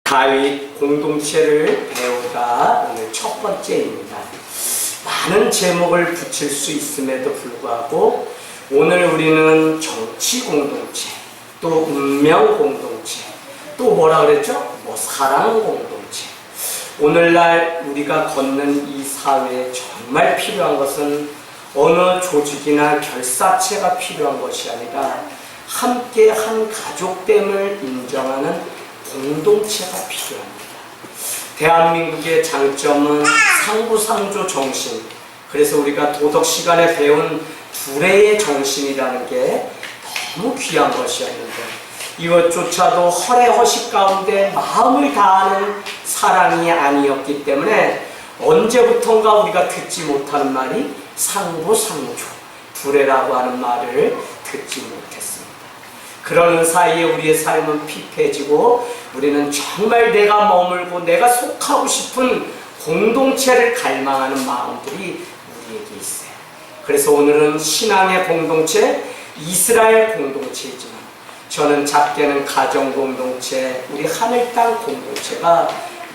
다윗 공동체를 배우다 오늘 첫 번째입니다. 많은 제목을 붙일 수 있음에도 불구하고 오늘 우리는 정치 공동체, 또 운명 공동체, 또 뭐라 그랬죠? 사랑 공동체. 오늘날 우리가 걷는 이 사회에 정말 필요한 것은 어느 조직이나 결사체가 필요한 것이 아니라 함께 한 가족됨을 인정하는 공동체가 필요합니다. 대한민국의 장점은 상부상조 정신, 그래서 우리가 도덕 시간에 배운 둘의 정신이라는 게 너무 귀한 것이었는데 이것조차도 허례허식 가운데 마음을 다하는 사랑이 아니었기 때문에 언제부턴가 우리가 듣지 못하는 말이 상부상조, 둘애라고 하는 말을 듣지 못했습니다. 그러는 사이에 우리의 삶은 피폐해지고 우리는 정말 내가 머물고 내가 속하고 싶은 공동체를 갈망하는 마음들이 우리에게 있어요. 그래서 오늘은 신앙의 공동체, 이스라엘 공동체이지만 저는 작게는 가정 공동체, 우리 하늘 땅 공동체가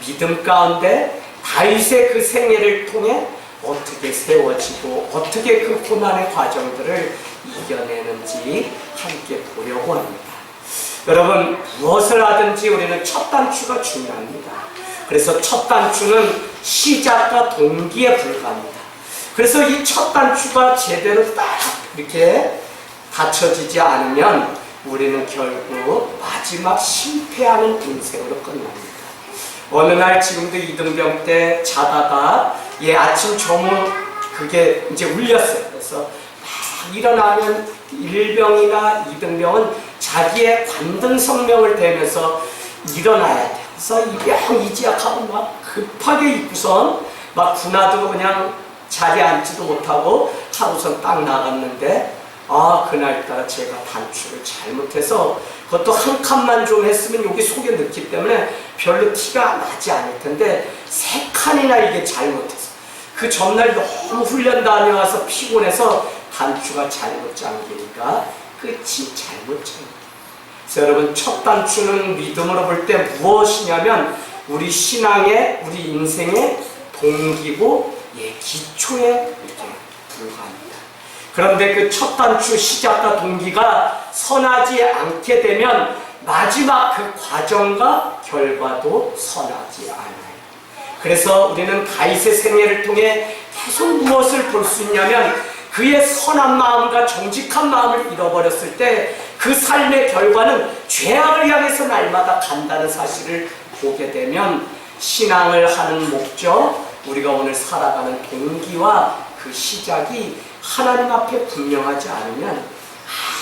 믿음 가운데 다윗의 그 생애를 통해 어떻게 세워지고 어떻게 그 고난의 과정들을 이겨내는지 함께 보려고 합니다. 여러분, 무엇을 하든지 우리는 첫 단추가 중요합니다. 그래서 첫 단추는 시작과 동기에 불과합니다. 그래서 이 첫 단추가 제대로 딱 이렇게 닫혀지지 않으면 우리는 결국 마지막 실패하는 인생으로 끝납니다. 어느 날 지금도 이등병 때 자다가 아침 점호 그게 이제 울렸어요. 그래서 막 일어나면 1병이나 2등병은 자기의 관등 성명을 대면서 일어나야 돼. 그래서 이병 이지약하고 막 급하게 입고선 막 군화도 그냥 자리에 앉지도 못하고 하고선 딱 나갔는데 그날따라 제가 단추를 잘못해서 그것도 한 칸만 좀 했으면 여기 속에 넣기 때문에 별로 티가 나지 않을 텐데 3칸이나 이게 잘못해서 그 전날 너무 훈련 다녀와서 피곤해서 단추가 잘못 잠기니까 끝이 잘못 잠깁니다. 그래서 여러분, 첫 단추는 믿음으로 볼 때 무엇이냐면 우리 신앙의, 우리 인생의 동기고 기초에 이렇게 불과합니다. 그런데 그 첫 단추 시작과 동기가 선하지 않게 되면 마지막 그 과정과 결과도 선하지 않아요. 그래서 우리는 다윗의 생애를 통해 계속 무엇을 볼 수 있냐면 그의 선한 마음과 정직한 마음을 잃어버렸을 때 그 삶의 결과는 죄악을 향해서 날마다 간다는 사실을 보게 되면 신앙을 하는 목적, 우리가 오늘 살아가는 동기와 그 시작이 하나님 앞에 분명하지 않으면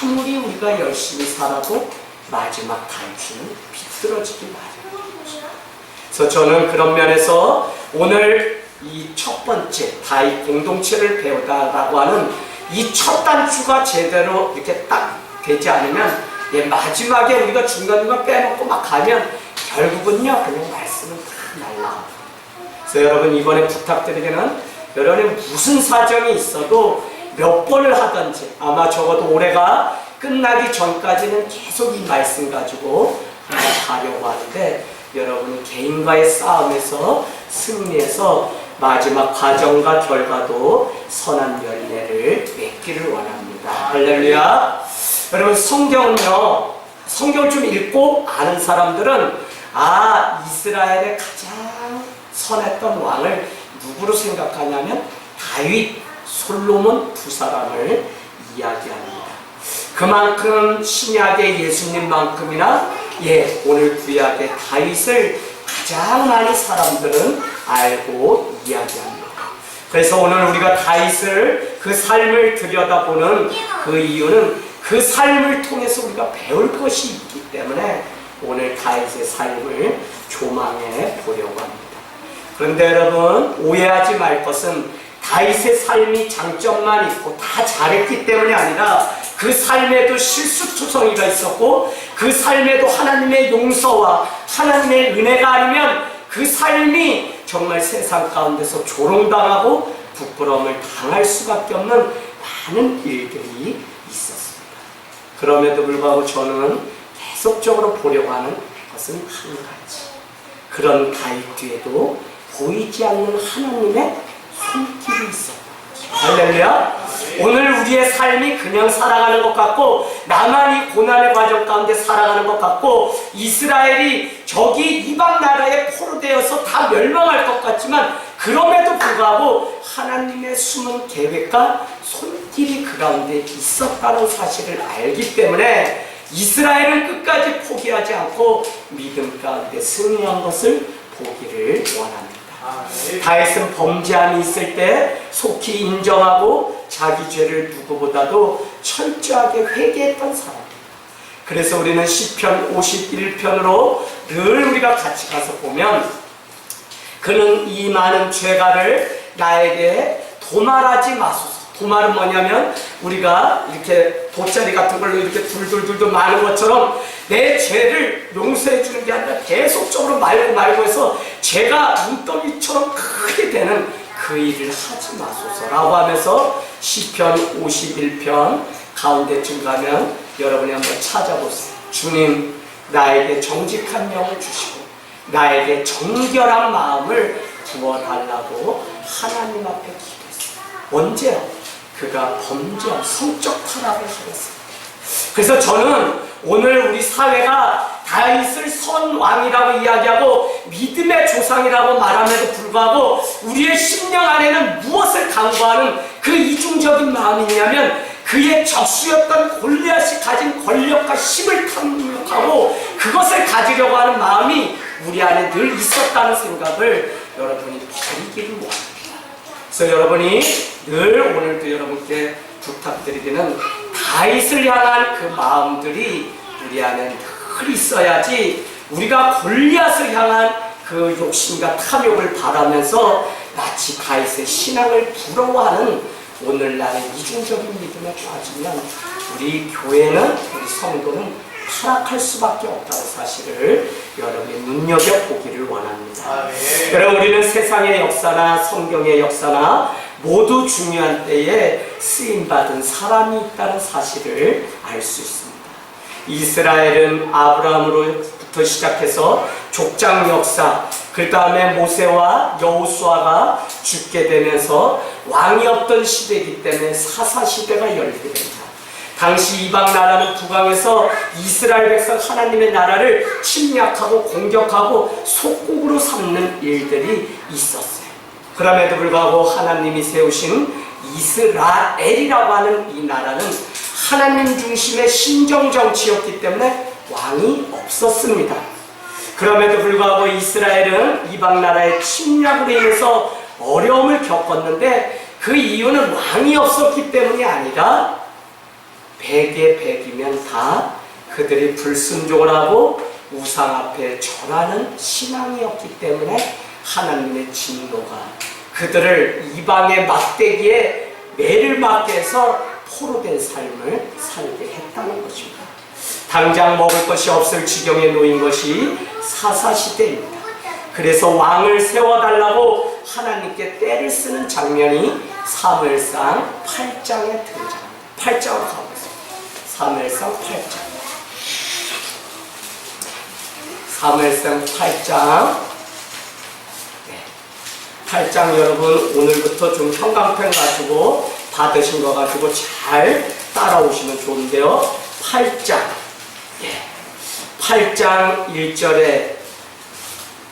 아무리 우리가 열심히 살아도 마지막 단추는 비뚤어지기 마련입니다. 그래서 저는 그런 면에서 오늘 이 첫 번째 다윗 공동체를 배우다라고 하는 이 첫 단추가 제대로 이렇게 딱 되지 않으면 마지막에 우리가 중간중간 빼먹고 막 가면 결국은요 그냥 말씀은 다 날라가요. 그래서 여러분, 이번에 부탁드리기는 여러분이 무슨 사정이 있어도 몇 번을 하든지 아마 적어도 올해가 끝나기 전까지는 계속 이 말씀 가지고 가려고 하는데 여러분이 개인과의 싸움에서 승리해서 마지막 과정과 결과도 선한 열매를 맺기를 원합니다. 할렐루야. 여러분, 성경을 좀 읽고 아는 사람들은 이스라엘의 가장 선했던 왕을 누구로 생각하냐면 다윗, 솔로몬 두 사람을 이야기합니다. 그만큼 신약의 예수님만큼이나 오늘 구약의 다윗을 가장 많이 사람들은 알고 이야기합니다. 그래서 오늘 우리가 다윗을 그 삶을 들여다보는 그 이유는 그 삶을 통해서 우리가 배울 것이 있기 때문에 오늘 다윗의 삶을 조망해 보려고 합니다. 그런데 여러분, 오해하지 말 것은 다윗의 삶이 장점만 있고 다 잘했기 때문이 아니라 그 삶에도 실수투성이가 있었고 그 삶에도 하나님의 용서와 하나님의 은혜가 아니면 그 삶이 정말 세상 가운데서 조롱당하고 부끄러움을 당할 수밖에 없는 많은 일들이 있었습니다. 그럼에도 불구하고 저는 계속적으로 보려고 하는 것은 한 가지. 그런 다윗 뒤에도 보이지 않는 하나님의 손길이 있었다. 할렐루야. 오늘 우리의 삶이 그냥 살아가는 것 같고, 나만 이 고난의 과정 가운데 살아가는 것 같고, 이스라엘이 저기 이방 나라에 포로되어서 다 멸망할 것 같지만, 그럼에도 불구하고 하나님의 숨은 계획과 손길이 그 가운데 있었다는 사실을 알기 때문에 이스라엘은 끝까지 포기하지 않고 믿음 가운데 승리한 것을 보기를 원합니다. 다윗은 범죄함이 있을 때 속히 인정하고 자기 죄를 누구보다도 철저하게 회개했던 사람입니다. 그래서 우리는 시편 51편으로 늘 우리가 같이 가서 보면, 그는 이 많은 죄가를 나에게 도말하지 마소서. 도말은 뭐냐면 우리가 이렇게 돗자리 같은 걸로 이렇게 둘둘둘둘 마는 것처럼 내 죄를 용서해 주는 게 아니라 계속적으로 말고 해서 죄가 눈덩이처럼 크게 되는 그 일을 하지 마소서라고 하면서 시편 51편 가운데쯤 가면 여러분이 한번 찾아보세요. 주님, 나에게 정직한 영을 주시고 나에게 정결한 마음을 부어달라고 하나님 앞에 기도했어요. 언제요? 그가 범죄한 성적 타락을 하였습니다. 그래서 저는 오늘 우리 사회가 다윗을 선왕이라고 이야기하고 믿음의 조상이라고 말함에도 불구하고 우리의 심령 안에는 무엇을 강구하는 그 이중적인 마음이 있냐면, 그의 적수였던 골리앗이 가진 권력과 힘을 탐욕하고 그것을 가지려고 하는 마음이 우리 안에 늘 있었다는 생각을 여러분이 버리기를 원합니다. 그래서 여러분이 늘 오늘도 여러분께 부탁드리기는, 다윗을 향한 그 마음들이 우리 안에 늘 있어야지 우리가 골리앗을 향한 그 욕심과 탐욕을 바라면서 마치 다윗의 신앙을 부러워하는 오늘날의 이중적인 믿음에 빠지면 우리 교회는, 우리 성도는 타락할 수밖에 없다는 사실을 여러분이 눈여겨보기를 원합니다. 여러분, 우리는 세상의 역사나 성경의 역사나 모두 중요한 때에 쓰임받은 사람이 있다는 사실을 알 수 있습니다. 이스라엘은 아브라함으로부터 시작해서 족장 역사, 그 다음에 모세와 여호수아가 죽게 되면서 왕이 없던 시대이기 때문에 사사시대가 열리게 됩니다. 당시 이방 나라는 북왕에서 이스라엘 백성 하나님의 나라를 침략하고 공격하고 속국으로 삼는 일들이 있었어요. 그럼에도 불구하고 하나님이 세우신 이스라엘이라고 하는 이 나라는 하나님 중심의 신정정치였기 때문에 왕이 없었습니다. 그럼에도 불구하고 이스라엘은 이방 나라의 침략으로 인해서 어려움을 겪었는데, 그 이유는 왕이 없었기 때문이 아니라 100에 100이면 다 그들이 불순종을 하고 우상 앞에 절하는 신앙이었기 때문에 하나님의 진노가 그들을 이방의 막대기에 매를 맞게 해서 포로된 삶을 살게 했다는 것입니다. 당장 먹을 것이 없을 지경에 놓인 것이 사사시대입니다. 그래서 왕을 세워달라고 하나님께 떼를 쓰는 장면이 사무엘상 8장에 등장합니다. 8장으로 가보겠습니다. 사무엘상 8장. 사무엘상 8장. 8장 여러분 오늘부터 좀 형광펜 가지고 받으신 거 가지고 잘 따라오시면 좋은데요. 8장. 8장 1절에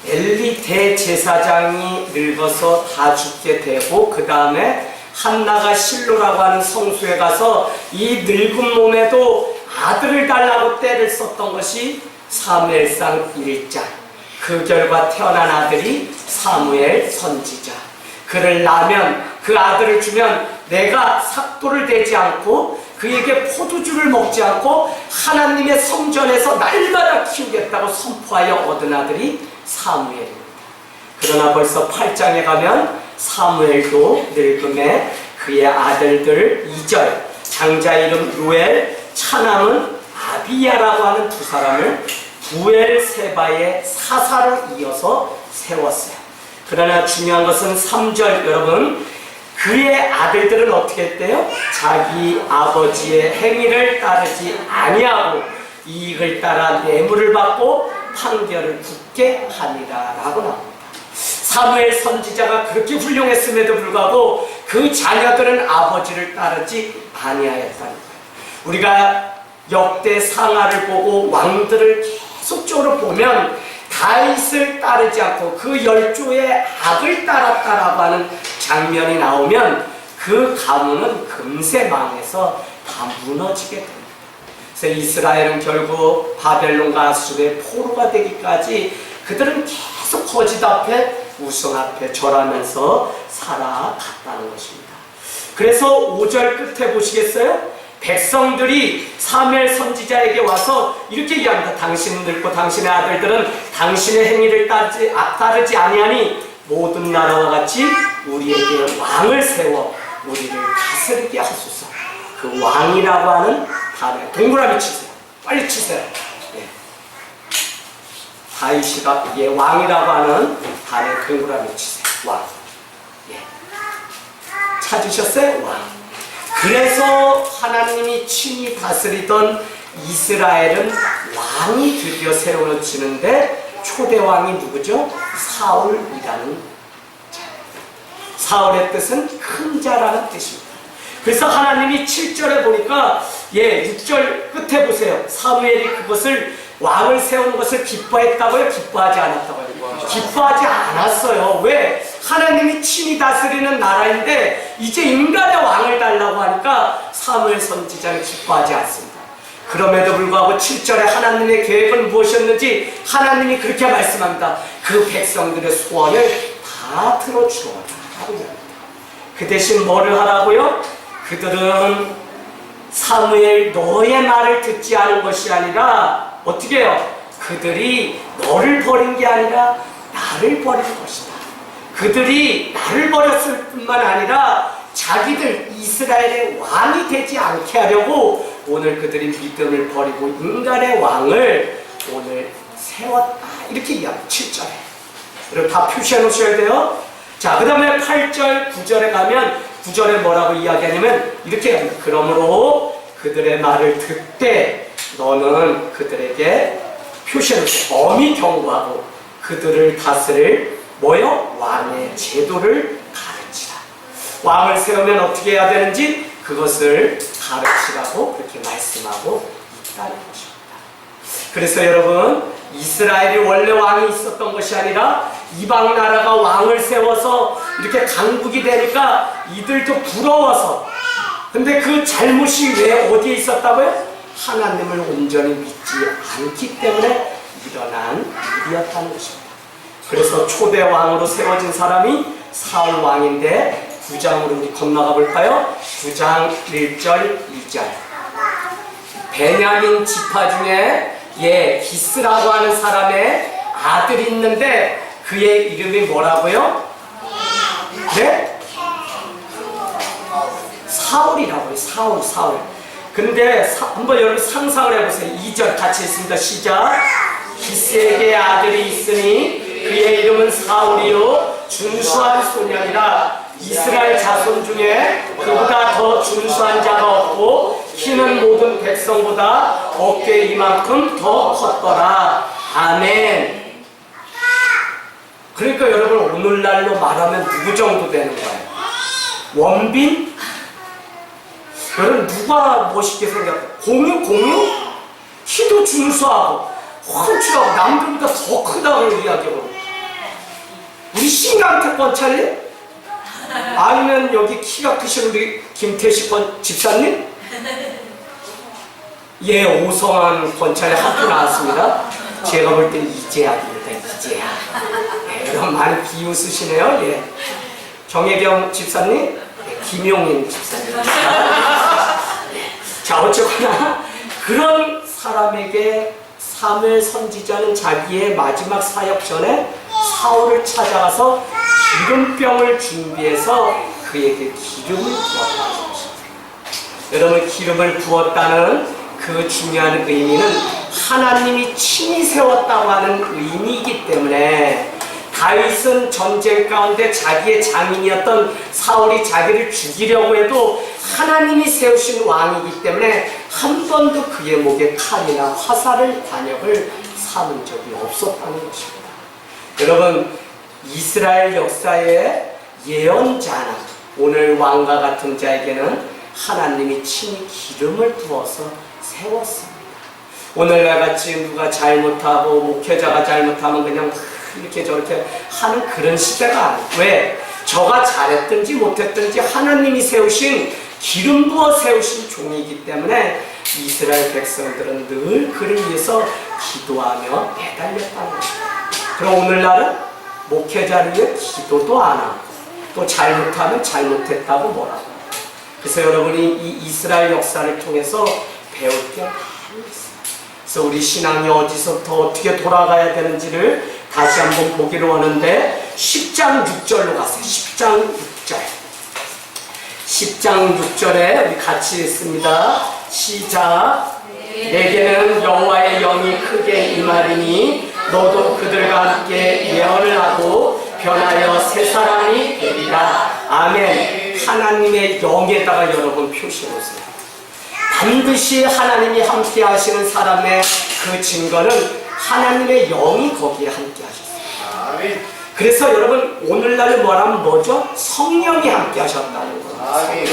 엘리 대제사장이 늙어서 다 죽게 되고, 그 다음에 한나가 실로라고 하는 성소에 가서 이 늙은 몸에도 아들을 달라고 떼를 썼던 것이 사무엘상 1장. 그 결과 태어난 아들이 사무엘 선지자. 그를 낳으면, 그 아들을 주면 내가 삭도를 대지 않고 그에게 포도주를 먹지 않고 하나님의 성전에서 날마다 키우겠다고 선포하여 얻은 아들이 사무엘입니다. 그러나 벌써 8장에 가면 사무엘도 늙음에 그의 아들들 2절, 장자 이름 루엘, 차남은 아비야라고 하는 두 사람을 부엘세바의 사사로 이어서 세웠어요. 그러나 중요한 것은 3절 여러분, 그의 아들들은 어떻게 했대요? 자기 아버지의 행위를 따르지 아니하고 이익을 따라 뇌물을 받고 판결을 굳게 얻게 하니라 라고 나옵니다. 사무엘 선지자가 그렇게 훌륭했음에도 불구하고 그 자녀들은 아버지를 따르지 아니하였다는 거예요. 우리가 역대 상하를 보고 왕들을 계속적으로 보면 다윗을 따르지 않고 그 10조의 악을 따랐다라고 하는 장면이 나오면 그 가문은 금세 망해서 다 무너지게 됩니다. 그래서 이스라엘은 결국 바벨론과 아수르의 포로가 되기까지 그들은 계속 거짓 앞에 우상 앞에 절하면서 살아갔다는 것입니다. 그래서 5절 끝에 보시겠어요? 백성들이 사무엘 선지자에게 와서 이렇게 얘기합니다. 당신은 늙고 당신의 아들들은 당신의 행위를 따르지 아니하니 모든 나라와 같이 우리에게 왕을 세워 우리를 다스리게 하소서. 그 왕이라고 하는 단어 동그라미 치세요. 빨리 치세요. 예. 다윗이가 왕이라고 하는 단어 동그라미 치세요. 왕. 예. 찾으셨어요? 왕. 그래서 하나님이 친히 다스리던 이스라엘은 왕이 드디어 세워지는데 초대왕이 누구죠? 사울이라는 자. 사울의 뜻은 큰 자라는 뜻입니다. 그래서 하나님이 7절에 보니까 6절 끝에 보세요. 사무엘이 그것을 왕을 세우는 것을 기뻐했다고요? 기뻐하지 않았다고요? 기뻐하지 않았어요. 왜? 하나님이 친히 다스리는 나라인데 이제 인간의 왕을 달라고 하니까 사무엘 선지자는 기뻐하지 않습니다. 그럼에도 불구하고 7절에 하나님의 계획은 무엇이었는지 하나님이 그렇게 말씀합니다. 그 백성들의 소원을 다 들어주어라. 그 대신 뭐를 하라고요? 그들은 사무엘 너의 말을 듣지 않은 것이 아니라 어떻게 해요? 그들이 너를 버린 게 아니라 나를 버린 것이다. 그들이 나를 버렸을 뿐만 아니라 자기들 이스라엘의 왕이 되지 않게 하려고 오늘 그들이 믿음을 버리고 인간의 왕을 오늘 세웠다. 이렇게 이야기합니다. 7절에. 여러분 다 표시해 놓으셔야 돼요. 자, 그 다음에 8절, 9절에 가면 9절에 뭐라고 이야기하냐면 이렇게 합니다. 그러므로 그들의 말을 듣되 너는 그들에게 표시해 놓으세요. 엄히 경고하고 그들을 다스릴 뭐요? 왕의 제도를 가르치라. 왕을 세우면 어떻게 해야 되는지 그것을 가르치라고 그렇게 말씀하고 있다는 것입니다. 그래서 여러분 이스라엘이 원래 왕이 있었던 것이 아니라 이방 나라가 왕을 세워서 이렇게 강국이 되니까 이들도 부러워서 근데 그 잘못이 왜 어디에 있었다고요? 하나님을 온전히 믿지 않기 때문에 일어난 일이었다는 것입니다. 그래서 초대 왕으로 세워진 사람이 사울 왕인데 9장으로 우리 건너가 볼까요? 9장 1절 2절 베냐민 지파 중에 기스라고 하는 사람의 아들이 있는데 그의 이름이 뭐라고요? 네? 사울이라고요. 사울. 근데 한번 여러분 상상을 해보세요. 2절 같이 있습니다. 시작. 기스에게 아들이 있으니 그의 이름은 사울이요 준수한 소년이라 이스라엘 자손 중에 그보다 더 준수한 자가 없고 키는 모든 백성보다 어깨 이만큼 더 컸더라. 아멘. 그러니까 여러분 오늘날로 말하면 누구 정도 되는 거예요? 원빈? 여러분 누가 멋있게 생겼어요? 공유? 키도 준수하고 훤칠하고 남들보다 더 크다고 이야기하고 우리 신강태 권찰님? 아니면 여기 키가 크신 우리 김태식 집사님? 오성한 권찰에 학교 나왔습니다. 제가 볼 땐 이재학입니다. 이재학. 여러분 많이 비웃으시네요. 정혜경 집사님? 김용인 집사님. 자, 어쨌거나 그런 사람에게 사무엘 선지자는 자기의 마지막 사역 전에 사울을 찾아가서 기름병을 준비해서 그에게 기름을 부었다는 것입니다. 여러분 기름을 부었다는 그 중요한 의미는 하나님이 친히 세웠다고 하는 의미이기 때문에 다윗은 전쟁 가운데 자기의 장인이었던 사울이 자기를 죽이려고 해도 하나님이 세우신 왕이기 때문에 한 번도 그의 목에 칼이나 화살을 단역을 삼은 적이 없었다는 것입니다. 여러분, 이스라엘 역사의 예언자나 오늘 왕과 같은 자에게는 하나님이 친히 기름을 부어서 세웠습니다. 오늘날 같이 누가 잘못하고 목회자가 잘못하면 그냥 이렇게 저렇게 하는 그런 시대가 아니에요. 왜? 저가 잘했든지 못했든지 하나님이 세우신, 기름 부어 세우신 종이기 때문에 이스라엘 백성들은 늘 그를 위해서 기도하며 매달렸다는 겁니다. 그럼 오늘날은 목회자를 위해 기도도 안 하고 또 잘못하면 잘못했다고 뭐라고 해요. 그래서 여러분이 이 이스라엘 역사를 통해서 배울 게 많이 있어요. 그래서 우리 신앙이 어디서부터 어떻게 돌아가야 되는지를 다시 한번 보기로 하는데 10장 6절로 가세요. 10장 6절. 10장 6절에 우리 같이 읽습니다. 시작. 내게는 여호와의 영이 크게 임하리니 너도 그들과 함께 예언을 하고 변하여 새 사람이 되리라. 아멘. 하나님의 영에다가 여러분 표시해 보세요. 반드시 하나님이 함께 하시는 사람의 그 증거는 하나님의 영이 거기에 함께 하셨어요. 아멘. 그래서 여러분 오늘날 뭐라면 뭐죠? 성령이 함께 하셨다는 거예요. 아멘.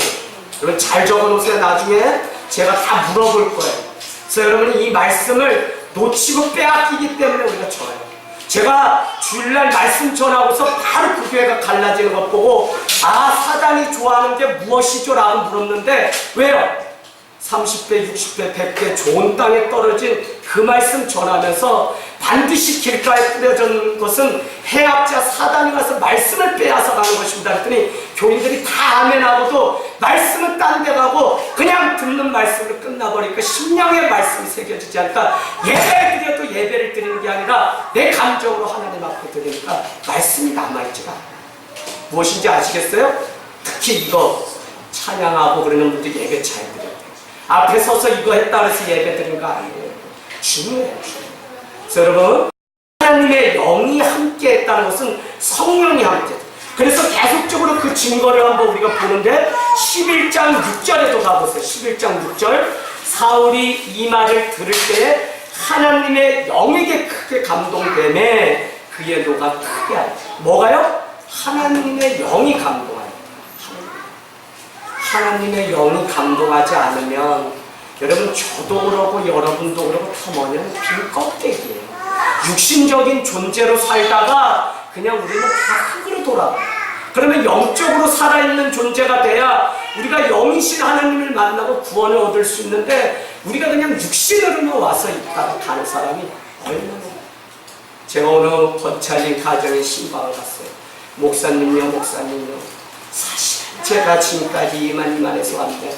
여러분 잘 적어놓으세요. 나중에 제가 다 물어볼 거예요. 그래서 여러분이 이 말씀을 놓치고 빼앗기기 때문에 우리가 져요. 제가 주일날 말씀 전하고서 바로 그 교회가 갈라지는 것 보고 아, 사단이 좋아하는 게 무엇이죠? 라고 물었는데 왜요? 30배, 60배, 100배 좋은 땅에 떨어진 그 말씀 전하면서 반드시 길가에 뿌려진 것은 해압자 사단이 와서 말씀을 빼앗아 가는 것입니다. 그랬더니 교인들이 다 아멘하고도 말씀은 딴 데 가고 그냥 듣는 말씀으로 끝나버리니까 심령의 말씀이 새겨지지 않으니까 예배 드려도 예배를 드리는 게 아니라 내 감정으로 하나님 앞에 드리니까 말씀이 남아있지가 않아요. 무엇인지 아시겠어요? 특히 이거 찬양하고 그러는 분들이 예배 잘 드려요. 앞에 서서 이거 했다 그래서 예배 드리는 거 아니에요. 중요해요. 그래서 여러분 하나님의 영이 함께 했다는 것은 성령이 함께 했다. 그래서 계속적으로 그 증거를 한번 우리가 보는데 11장 6절에 또 가보세요. 11장 6절 사울이 이 말을 들을 때 하나님의 영에게 크게 감동되매 그의 노가 크게 하였다. 뭐가요? 하나님의 영이 감동하였다. 하나님의 영이 감동하지 않으면 여러분 저도 그러고 여러분도 그러고 다 뭐냐면 빈 껍데기예요. 육신적인 존재로 살다가 그냥 우리는 다 흙으로 돌아가요. 그러면 영적으로 살아있는 존재가 돼야 우리가 영이신 하나님을 만나고 구원을 얻을 수 있는데 우리가 그냥 육신으로만 와서 있다가 가는 사람이 얼마나. 제가 오늘 권찰린 가정에 신방을 갔어요. 목사님요 사실 제가 지금까지 이만해서 왔는데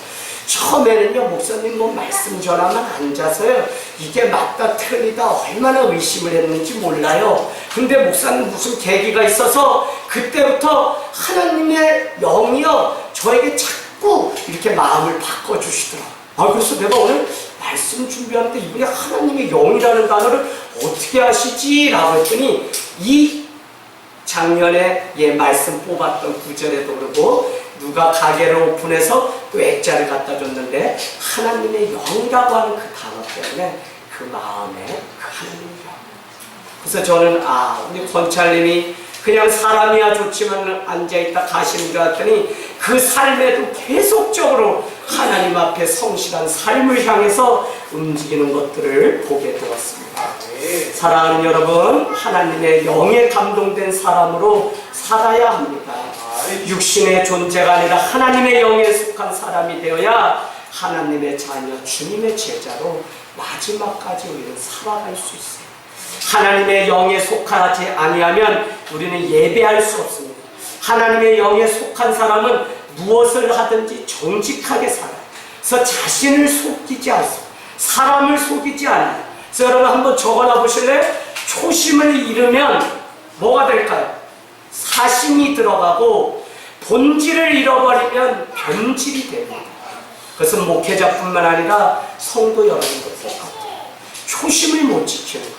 처음에는요 목사님 뭐 말씀 전하면 앉아서요 이게 맞다 틀리다 얼마나 의심을 했는지 몰라요. 근데 목사님 무슨 계기가 있어서 그때부터 하나님의 영이요 저에게 자꾸 이렇게 마음을 바꿔주시더라고요. 아 그래서 내가 오늘 말씀 준비하는데 이분이 하나님의 영이라는 단어를 어떻게 하시지? 라고 했더니 이 작년에 말씀 뽑았던 구절에도 그러고 누가 가게를 오픈해서 또 액자를 갖다 줬는데 하나님의 영이라고 하는 그 단어 때문에 그 마음에 그 하나님의 영. 그래서 저는 우리 권찰님이 그냥 사람이야 좋지만 앉아있다 가시는 줄 알았더니 그 삶에도 계속적으로 하나님 앞에 성실한 삶을 향해서 움직이는 것들을 보게 되었습니다. 사랑하는 여러분, 하나님의 영에 감동된 사람으로 살아야 합니다. 육신의 존재가 아니라 하나님의 영에 속한 사람이 되어야 하나님의 자녀, 주님의 제자로 마지막까지 우리는 살아갈 수 있어요. 하나님의 영에 속하지 아니하면 우리는 예배할 수 없습니다. 하나님의 영에 속한 사람은 무엇을 하든지 정직하게 살아요. 그래서 자신을 속이지 않습니다. 사람을 속이지 않아요. 그래서 여러분 한번 적어놔 보실래요? 초심을 잃으면 뭐가 될까요? 사심이 들어가고 본질을 잃어버리면 변질이 됩니다. 그것은 목회자뿐만 아니라 성도 여러분도 똑같아요. 초심을 못 지키는 거예요.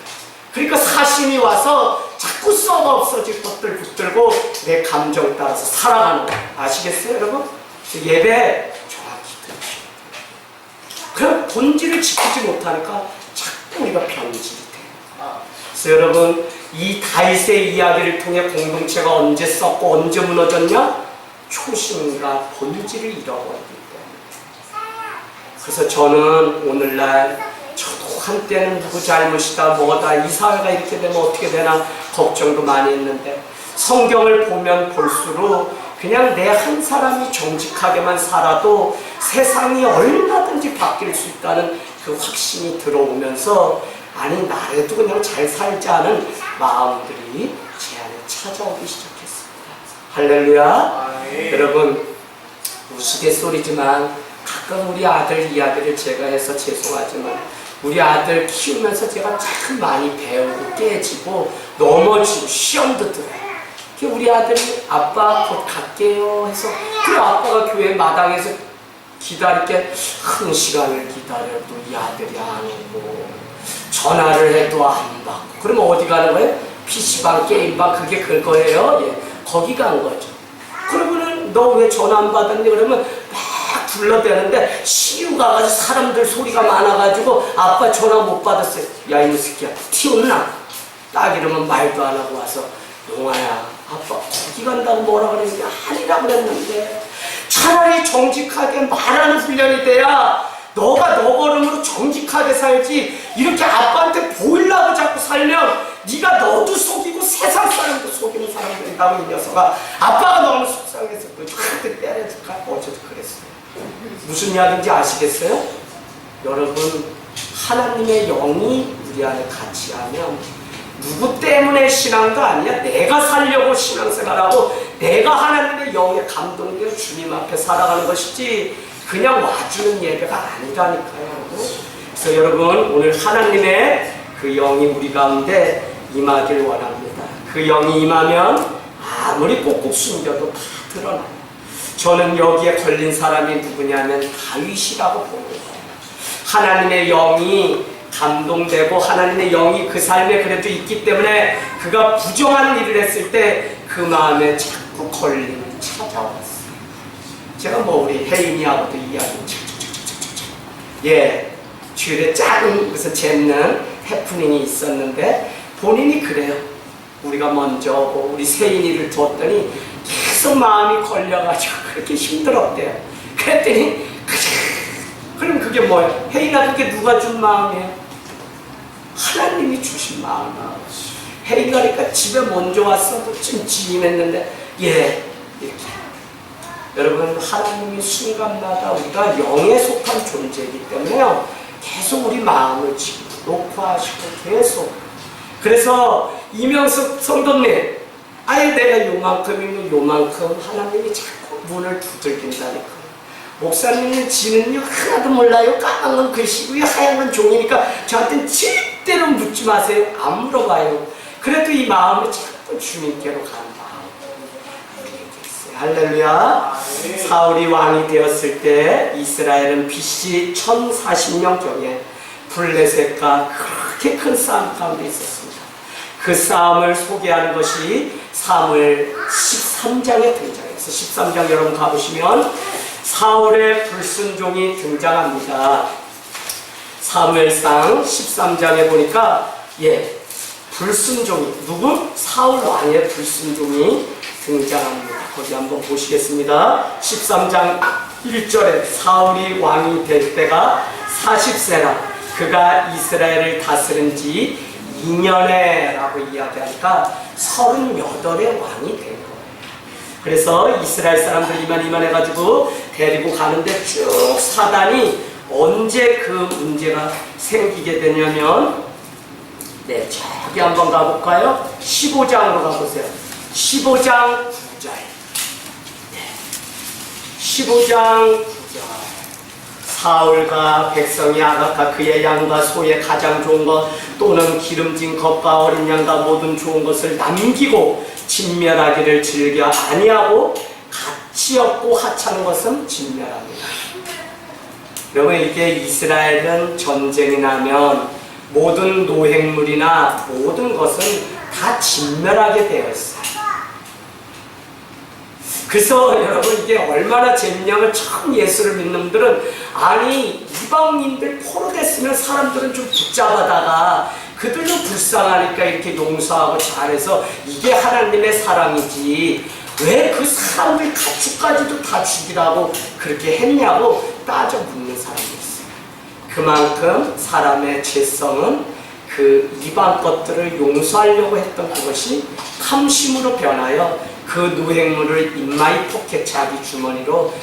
그러니까 사심이 와서 자꾸 썩어 없어질 것들 붙들고 내 감정 따라서 살아가는 거예요. 아시겠어요 여러분? 예배 정확히 들으셔야 돼요. 그럼 본질을 지키지 못하니까 자꾸 우리가 변질이 돼요. 그래서 여러분 이 다윗의 이야기를 통해 공동체가 언제 썩고 언제 무너졌냐? 초심과 본질을 잃어버리기 때문에. 그래서 저는 오늘날 저도 한때는 누구 잘못이다 뭐다 이 사회가 이렇게 되면 어떻게 되나 걱정도 많이 했는데 성경을 보면 볼수록 그냥 내 한 사람이 정직하게만 살아도 세상이 얼마든지 바뀔 수 있다는 그 확신이 들어오면서 아니 나라도 그냥 잘 살자는 마음들이 제 안에 찾아오기 시작했습니다. 할렐루야. 여러분 우스갯소리지만 가끔 우리 아들 이야기를 제가 해서 죄송하지만 우리 아들 키우면서 제가 참 많이 배우고 깨지고 넘어지고 시험도 들어요. 우리 아들이 아빠 곧 갈게요 해서 그 아빠가 교회 마당에서 기다릴게 한 시간을 기다려도 이 아들이 안 오고 전화를 해도 안 받고 그러면 어디 가는 거예요? PC방 게임방 그게 그거예요. 예. 거기 간 거죠. 그러면은 너 왜 전화 안 받았니? 그러면 막 불러대는데 시유 가가지고 사람들 소리가 많아가지고 아빠 전화 못 받았어요. 야 이 새끼야 튀었나? 딱 이러면 말도 안 하고 와서 용아야 아빠 거기 간다고 뭐라 그랬는데 아니라 그랬는데 차라리 정직하게 말하는 훈련이 돼야 너가 너 걸음으로 정직하게 살지 이렇게 아빠한테 보이려고 자꾸 살면 네가 너도 속이고 세상 사람도 속이는 사람들이라고 이 녀석아 아빠가 너무 속상해서 너 한테 때려줄까? 어제도 그랬어요. 무슨 이야기인지 아시겠어요? 여러분 하나님의 영이 우리 안에 같이 하면 누구 때문에 신앙도 아니야. 내가 살려고 신앙생활하고 내가 하나님의 영에 감동되어 주님 앞에 살아가는 것이지 그냥 와주는 예배가 아니라니까요. 그래서 여러분 오늘 하나님의 그 영이 우리 가운데 임하길 원합니다. 그 영이 임하면 아무리 꼭꼭 숨겨도 다 드러나요. 저는 여기에 걸린 사람이 누구냐면 다윗이라고 보는 거예요. 하나님의 영이 감동되고 하나님의 영이 그 삶에 그래도 있기 때문에 그가 부정한 일을 했을 때 그 마음에 자꾸 걸림이 찾아왔어요. 제가 뭐 우리 혜인이하고도 이야기 예 주일에 작은 무슨 재밌는 해프닝이 있었는데 본인이 그래요. 우리가 먼저 뭐 우리 세인이를 두었더니 계속 마음이 걸려가지고 그렇게 힘들었대요. 그랬더니 그럼 그게 뭐예요? 혜인아 그게 누가 준 마음이에요? 하나님이 주신 마음이에요. 혜인아 그러니까 집에 먼저 왔어도 찜찜했는데 예 이렇게 여러분 하나님이 순간마다 우리가 영에 속한 존재이기 때문에요. 계속 우리 마음을 지금 녹화하시고 계속 그래서 이명숙 성도님 아예 내가 요만큼이면 요만큼 하나님이 자꾸 문을 두들긴다니까. 목사님은 지는요 하나도 몰라요. 까만 건 글씨고요 하얀 건 종이니까 저한테는 절대로 묻지 마세요. 안 물어봐요. 그래도 이 마음을 자꾸 주님께로 가는 마음. 할렐루야. 사울이 왕이 되었을 때 이스라엘은 BC 1040년경에 블레셋과 그렇게 큰 싸움 가운데 있었습니다. 그 싸움을 소개하는 것이 사무엘 13장에 등장해서 13장 여러분 가보시면 사울의 불순종이 등장합니다. 사무엘상 13장에 보니까 불순종이 누구? 사울 왕의 불순종이 등장합니다. 거기 한번 보시겠습니다. 13장 1절에 사울이 왕이 될 때가 40세라 그가 이스라엘을 다스린 지 2년에 라고 이야기하니까 38의 왕이 된 거예요. 그래서 이스라엘 사람들이 이만 해가지고 데리고 가는데 쭉 사단이 언제 그 문제가 생기게 되냐면 저기 한번 가볼까요? 15장으로 가보세요. 15장 9절 15장 9절 사울과 백성이 아각과 그의 양과 소의 가장 좋은 것 또는 기름진 것과 어린 양과 모든 좋은 것을 남기고 진멸하기를 즐겨 아니하고 가치 없고 하찮은 것은 진멸합니다. 여러분 이게 이스라엘은 전쟁이 나면 모든 노획물이나 모든 것은 다 진멸하게 되어 있어요. 그래서 여러분 이게 얼마나 재밌냐면 처음 예수를 믿는 분들은 아니 이방인들 포로 됐으면 사람들은 좀 붙잡아다가 그들도 불쌍하니까 이렇게 용서하고 잘해서 이게 하나님의 사랑이지 왜 그 사람들 가축까지도 다 죽이라고 그렇게 했냐고 따져 묻는 사람이 있어요. 그만큼 사람의 죄성은 그 이방 것들을 용서하려고 했던 그것이 탐심으로 변하여 그 노획물을 인마이 포켓 자기 주머니로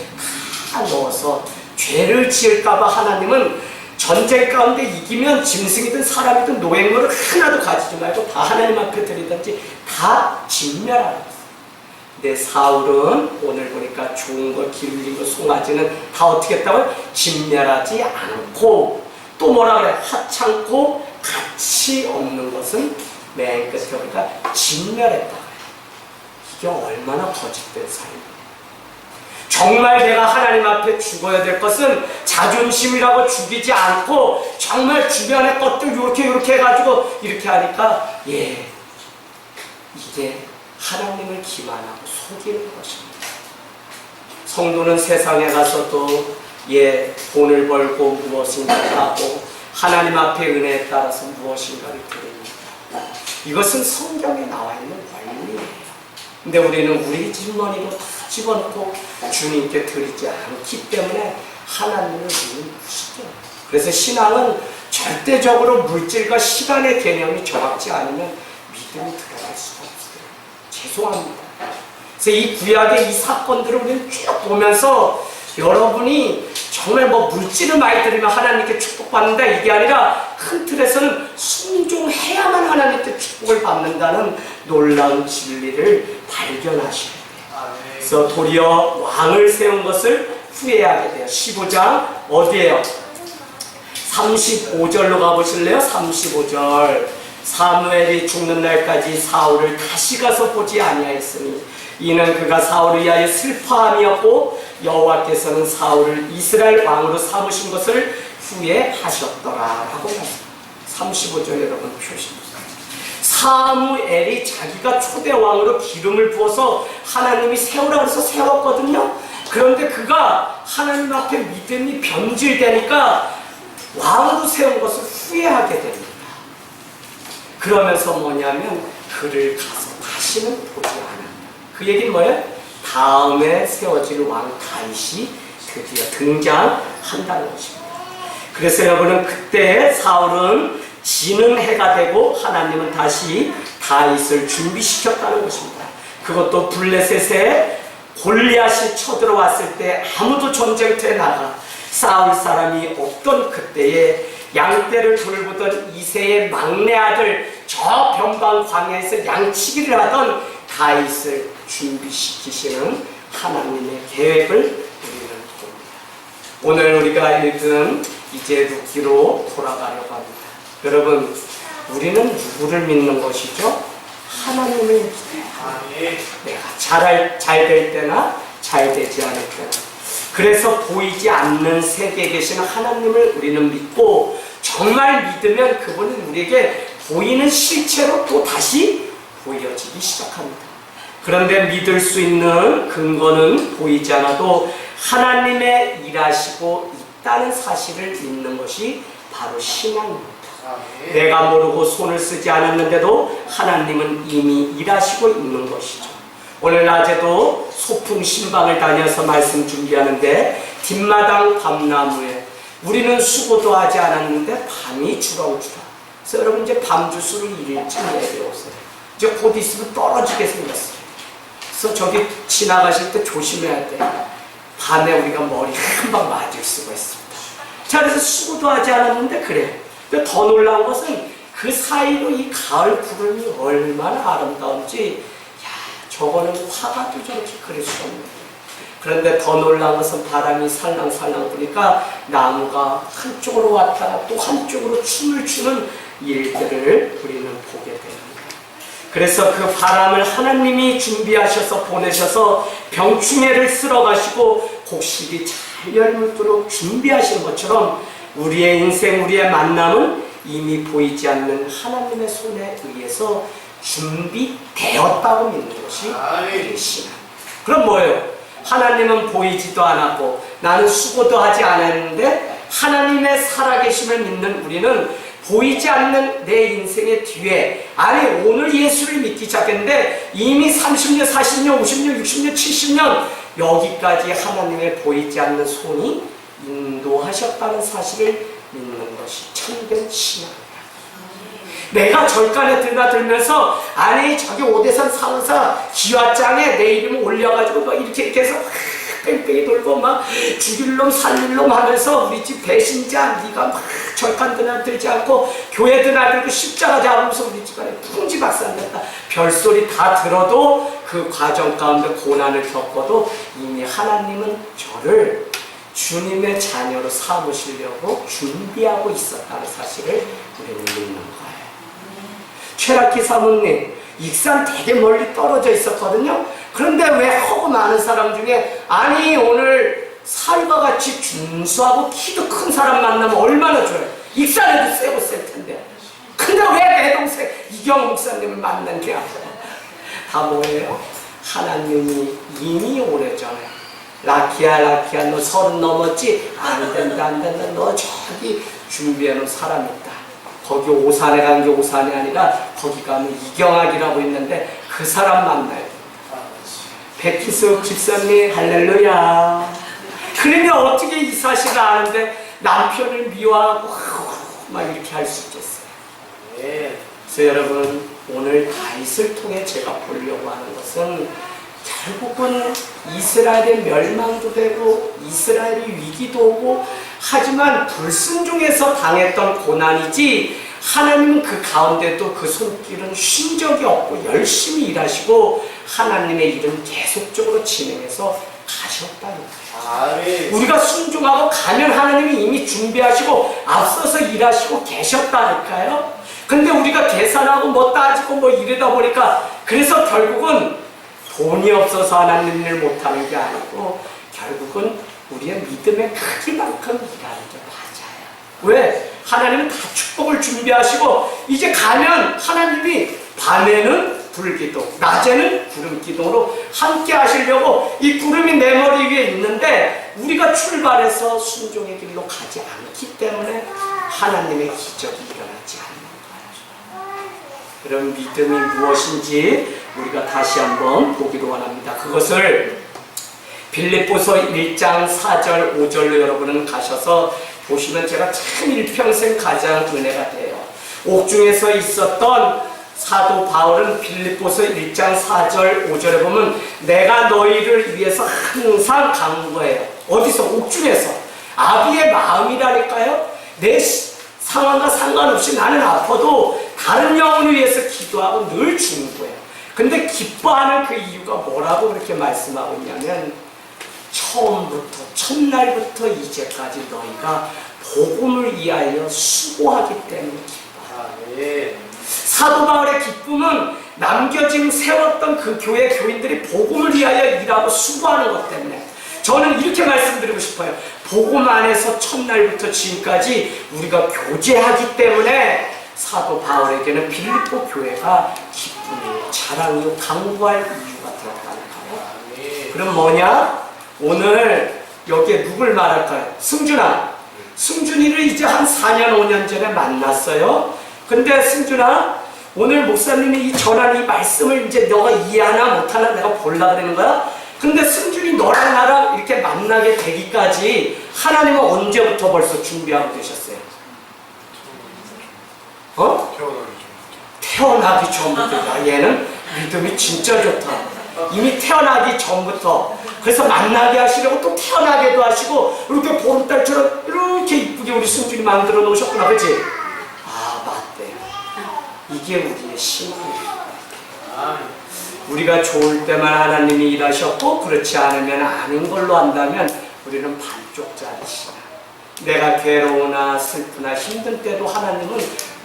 다 넣어서 죄를 지을까봐 하나님은 전쟁 가운데 이기면 짐승이든 사람이든 노획물을 하나도 가지지 말고 다 하나님 앞에 드리든지 다 진멸하라. 근데 사울은 오늘 보니까 좋은 거 기울이고 송아지는 다 어떻게 했다고요? 진멸하지 않고 또 뭐라 그래? 하찮고 가치 없는 것은 맨 끝에 보니까 진멸했다. 이게 얼마나 거짓된 삶이에요. 정말 내가 하나님 앞에 죽어야 될 것은 자존심이라고 죽이지 않고 정말 주변의 것들 이렇게 해가지고 이렇게 하니까 이게 하나님을 기만하고 속이는 것입니다. 성도는 세상에 가서도 돈을 벌고 무엇인가 하고 하나님 앞에 은혜에 따라서 무엇인가를 드립니다. 이것은 성경에 나와 있는 원리예요. 근데 우리는 우리 주머니로 다 집어넣고 주님께 드리지 않기 때문에 하나님을 우리는 무시해요. 그래서 신앙은 절대적으로 물질과 시간의 개념이 정확지 않으면 믿음이 들어갈 수가 없어요. 죄송합니다. 그래서 이 구약의 이 사건들을 우리는 쭉 보면서 여러분이 정말 물질을 많이 드리면 하나님께 축복받는다 이게 아니라 큰 틀에서는 순종해야만 하나님께 축복을 받는다는 놀라운 진리를 발견하셔야 돼요. 그래서 도리어 왕을 세운 것을 후회하게 돼요. 15장 어디에요? 35절로 가보실래요? 35절 사무엘이 죽는 날까지 사울을 다시 가서 보지 아니하였으니 이는 그가 사울을 위하여 슬퍼함이었고 여호와께서는 사울을 이스라엘 왕으로 삼으신 것을 후회하셨더라 라고 말합니다. 35절 여러분 표시입니다. 사무엘이 자기가 초대 왕으로 기름을 부어서 하나님이 세우라 그래서 세웠거든요. 그런데 그가 하나님 앞에 믿음이 변질되니까 왕으로 세운 것을 후회하게 됩니다. 그러면서 뭐냐면 그를 가서 다시는 보지 않았다. 그 얘기는 뭐예요? 다음에 세워질 왕 다윗이 드디어 등장한다는 것입니다. 그래서 여러분은 그때 사울은 지는 해가 되고 하나님은 다시 다윗을 준비시켰다는 것입니다. 그것도 블레셋에 골리앗이 쳐들어왔을 때 아무도 전쟁터에 나가 싸울 사람이 없던 그때에 양떼를 돌보던 이새의 막내 아들 저 변방 광야에서 양치기를 하던 다윗을 준비시키시는 하나님의 계획을 우리는 봅니다. 오늘 우리가 읽은 이제 루키로 돌아가려고 합니다. 여러분, 우리는 누구를 믿는 것이죠? 하나님을 믿어요. 내가 잘 될 때나 잘 되지 않을 때나. 그래서 보이지 않는 세계에 계시는 하나님을 우리는 믿고 정말 믿으면 그분은 우리에게 보이는 실체로 또 다시 보여지기 시작합니다. 그런데 믿을 수 있는 근거는 보이지 않아도 하나님의 일하시고 있다는 사실을 믿는 것이 바로 신앙입니다. 내가 모르고 손을 쓰지 않았는데도 하나님은 이미 일하시고 있는 것이죠. 오늘 낮에도 소풍 신방을 다녀서 말씀 준비하는데 뒷마당 밤나무에 우리는 수고도 하지 않았는데 밤이 주렁주렁. 그래서 여러분 이제 밤주스를 1일쯤 내려오세요. 이제 곧 있으면 떨어지게 생겼어요. 그래서 저기 지나가실 때 조심해야 돼요. 밤에 우리가 머리 한 방 맞을 수가 있습니다. 자, 그래서 수고도 하지 않았는데 그래. 근데 더 놀라운 것은 그 사이로 이 가을 구름이 얼마나 아름다운지 저거는 화가도 저렇게 그릴 수 없는 거예요. 그런데 더 놀라운 것은 바람이 살랑살랑 부니까 나무가 한쪽으로 왔다가 또 한쪽으로 춤을 추는 일들을 우리는 보게 됩니다. 그래서 그 바람을 하나님이 준비하셔서 보내셔서 병충해를 쓸어가시고 곡식이 잘 열물도록 준비하신 것처럼 우리의 인생, 우리의 만남은 이미 보이지 않는 하나님의 손에 의해서 준비되었다고 믿는 것이 우리의 신앙. 그럼 뭐예요? 하나님은 보이지도 않았고 나는 수고도 하지 않았는데 하나님의 살아계심을 믿는 우리는 보이지 않는 내 인생의 뒤에, 아니 오늘 예수를 믿기 시작했는데 이미 30년, 40년, 50년, 60년, 70년 여기까지 하나님의 보이지 않는 손이 인도하셨다는 사실을 믿는 것이 참된 신앙이다. 내가 절간에 들면서 아니 저기 오대산 상사 기와장에 내 이름 올려가지고 막 이렇게 해서 뺑뺑이 돌고 막 죽일 놈 살릴 놈 하면서 우리 집 배신자 네가 막 절간 드나들지 않고 교회 드나들고 십자가 잡으면서 우리 집안에 풍지박산된다 별소리 다 들어도 그 과정 가운데 고난을 겪어도 이미 하나님은 저를 주님의 자녀로 삼으시려고 준비하고 있었다는 사실을 우리는 믿는 거예요. 최락기 사모님 익산 되게 멀리 떨어져 있었거든요. 그런데 왜 허구 많은 사람 중에 아니 오늘 살과 같이 준수하고 키도 큰 사람 만나면 얼마나 좋아요. 익산에도 세고 셀 텐데 근데 왜 내 동생 이경 목사님을 만난 게 아니야. 다 뭐예요? 하나님이 이미 오래전에 라키야 너 30 넘었지? 안 된다 너 저기 준비해놓은 사람 있다. 거기 오산에 간 게 오산이 아니라 거기 가면 이경학이라고 있는데 그 사람 만나야 돼. 백희숙 집사님 할렐루야. 그러면 어떻게 이 사실을 아는데 남편을 미워하고 막 이렇게 할 수 있겠어요. 그래서 여러분 오늘 다윗을 통해 제가 보려고 하는 것은 결국은 이스라엘의 멸망도 되고 이스라엘이 위기도 오고 하지만 불순종에서 당했던 고난이지 하나님은 그 가운데도 그 손길은 쉰 적이 없고 열심히 일하시고 하나님의 일은 계속적으로 진행해서 가셨다는 거예요. 우리가 순종하고 가면 하나님이 이미 준비하시고 앞서서 일하시고 계셨다니까요. 근데 우리가 계산하고 뭐 따지고 뭐 이러다 보니까 그래서 결국은 돈이 없어서 하나님 일을 못하는 게 아니고 결국은 우리의 믿음의 크기만큼 일하는 게 맞아요. 왜? 하나님은 다 축복을 준비하시고 이제 가면 하나님이 밤에는 불기둥, 낮에는 구름기둥으로 함께 하시려고 이 구름이 내 머리 위에 있는데 우리가 출발해서 순종의 길로 가지 않기 때문에 하나님의 기적이 일어나지 않는 거예요. 그런 믿음이 무엇인지 우리가 다시 한번 보기로 원합니다. 그것을 빌립보서 1장 4절 5절로 여러분은 가셔서 보시면 제가 참 일평생 가장 은혜가 돼요. 옥중에서 있었던 사도 바울은 빌립보서 1장 4절 5절에 보면 내가 너희를 위해서 항상 간구해요. 어디서? 옥중에서. 아비의 마음이라니까요. 내 상황과 상관없이 나는 아파도 다른 영혼을 위해서 기도하고 늘 중보해요. 근데 기뻐하는 그 이유가 뭐라고 그렇게 말씀하고 있냐면 처음부터 첫날부터 이제까지 너희가 복음을 위하여 수고하기 때문에 기뻐해요. 사도 바울의 기쁨은 남겨진 세웠던 그 교회 교인들이 복음을 위하여 일하고 수고하는 것 때문에 저는 이렇게 말씀드리고 싶어요. 복음 안에서 첫날부터 지금까지 우리가 교제하기 때문에 사도 바울에게는 빌립보 교회가 기쁨이요 자랑이요 강구할 이유가 되었다는 거예요. 그럼 뭐냐? 오늘 여기에 누굴 말할까요? 승준이를 이제 한 4년 5년 전에 만났어요. 근데 승준아 오늘 목사님이 이 전한 이 말씀을 이제 너가 이해하나 못하나 내가 보려고 그러는 거야? 근데 승준이 너랑 나랑 이렇게 만나게 되기까지 하나님은 언제부터 벌써 준비하고 계셨어요? 태어나기 전부터. 야, 얘는 믿음이 진짜 좋다. 이미 태어나기 전부터. 그래서 만나게 하시려고 또 태어나게도 하시고 이렇게 보름달처럼 이렇게 이쁘게 우리 승준이 만들어 놓으셨구나. 그치? 아, 맞대요. 이게 우리의 신앙이에요. 우리가 좋을 때만 하나님이 일하셨고 그렇지 않으면 아닌 걸로 한다면 우리는 반쪽짜리 신앙. 내가 괴로우나 슬프나 힘들 때도 하나님은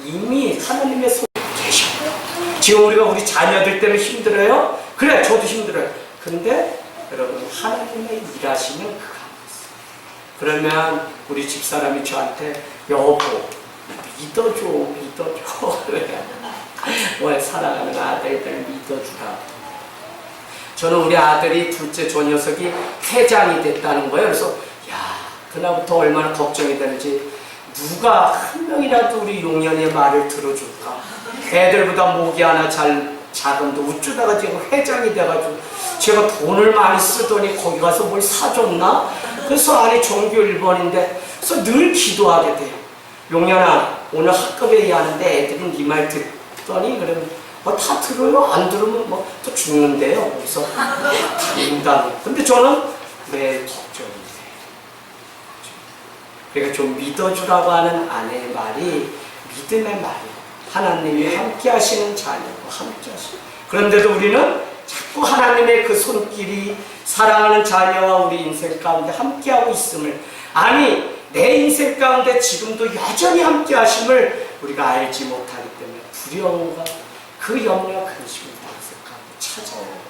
이미 하나님의 손에 계셔요. 지금 우리 자녀들 때문에 힘들어요? 그래, 저도 힘들어요. 근데 여러분 하나님의 일하시는 그 가운데 그러면 우리 집사람이 저한테 여보 믿어줘. 왜 사랑하는 아들들 믿어주라. 저는 우리 아들이 둘째 저 녀석이 회장이 됐다는 거예요. 그래서 야 그날부터 얼마나 걱정이 되는지 누가 한 명이라도 우리 용년의 말을 들어줄까? 애들보다 목이 하나 작은데 어쩌다가 제가 회장이 돼가지고 제가 돈을 많이 쓰더니 거기 가서 뭘 사줬나? 그래서 안에 종교 1번인데 그래서 늘 기도하게 돼요. 용년아, 오늘 학급회의 하는데 애들은 네 말 듣더니 그러면 다 들어요? 안 들으면 또 죽는데요. 그래서 다른다. 근데 저는 왜 걱정이 돼요? 그러니까 좀 믿어주라고 하는 아내의 말이 믿음의 말이에요. 하나님이 함께 하시는 자녀고 함께 하시는. 그런데도 우리는 자꾸 하나님의 그 손길이 사랑하는 자녀와 우리 인생 가운데 함께하고 있음을, 아니 내 인생 가운데 지금도 여전히 함께 하심을 우리가 알지 못하기 때문에 두려움과 그 염려와 근심이 인생 가운데 찾아오는 거예요.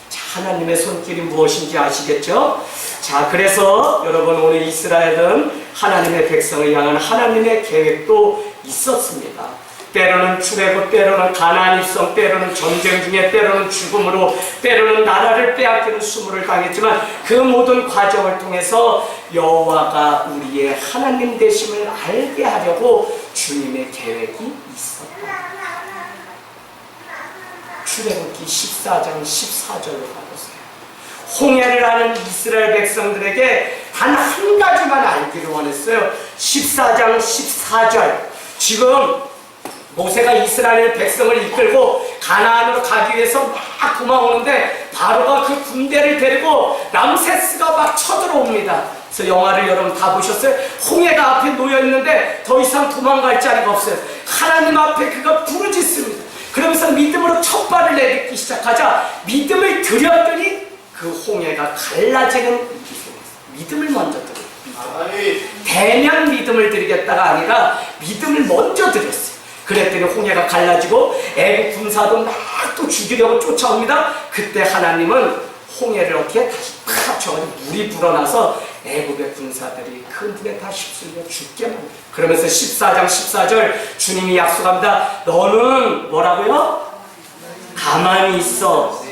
자, 하나님의 손길이 무엇인지 아시겠죠? 자, 그래서 여러분 오늘 이스라엘은 하나님의 백성을 향한 하나님의 계획도 있었습니다. 때로는 출애굽, 때로는 가나안 입성, 때로는 전쟁 중에, 때로는 죽음으로, 때로는 나라를 빼앗기는 수모를 당했지만 그 모든 과정을 통해서 여호와가 우리의 하나님 되심을 알게 하려고 주님의 계획이 있었다. 출애굽기 14장 14절로 가보세요. 홍해를 하는 이스라엘 백성들에게 단 한 가지만 알기를 원했어요. 14장 14절. 지금 모세가 이스라엘 백성을 이끌고 가나안으로 가기 위해서 막 도망오는데 바로가 그 군대를 데리고 람세스가 막 쳐들어옵니다. 그래서 영화를 여러분 다 보셨어요? 홍해가 앞에 놓여있는데 더 이상 도망갈 자리가 없어요. 하나님 앞에 그가 부르짖습니다. 그러면서 믿음으로 첫 발을 내딛기 시작하자 믿음을 들였더니 그 홍해가 갈라지는 일이 생겼어요. 믿음을 먼저 드렸어요. 대면 믿음을 드리겠다가 아니라 믿음을 먼저 드렸어요. 그랬더니 홍해가 갈라지고 애국 군사도 막 또 죽이려고 쫓아옵니다. 그때 하나님은 홍해를 어떻게 다시 팍 쳐가지고 물이 불어나서 애국의 군사들이 그 물에 다 휩쓸려 죽게 만들어요. 그러면서 14장 14절 주님이 약속합니다. 너는 뭐라고요? 가만히 있어.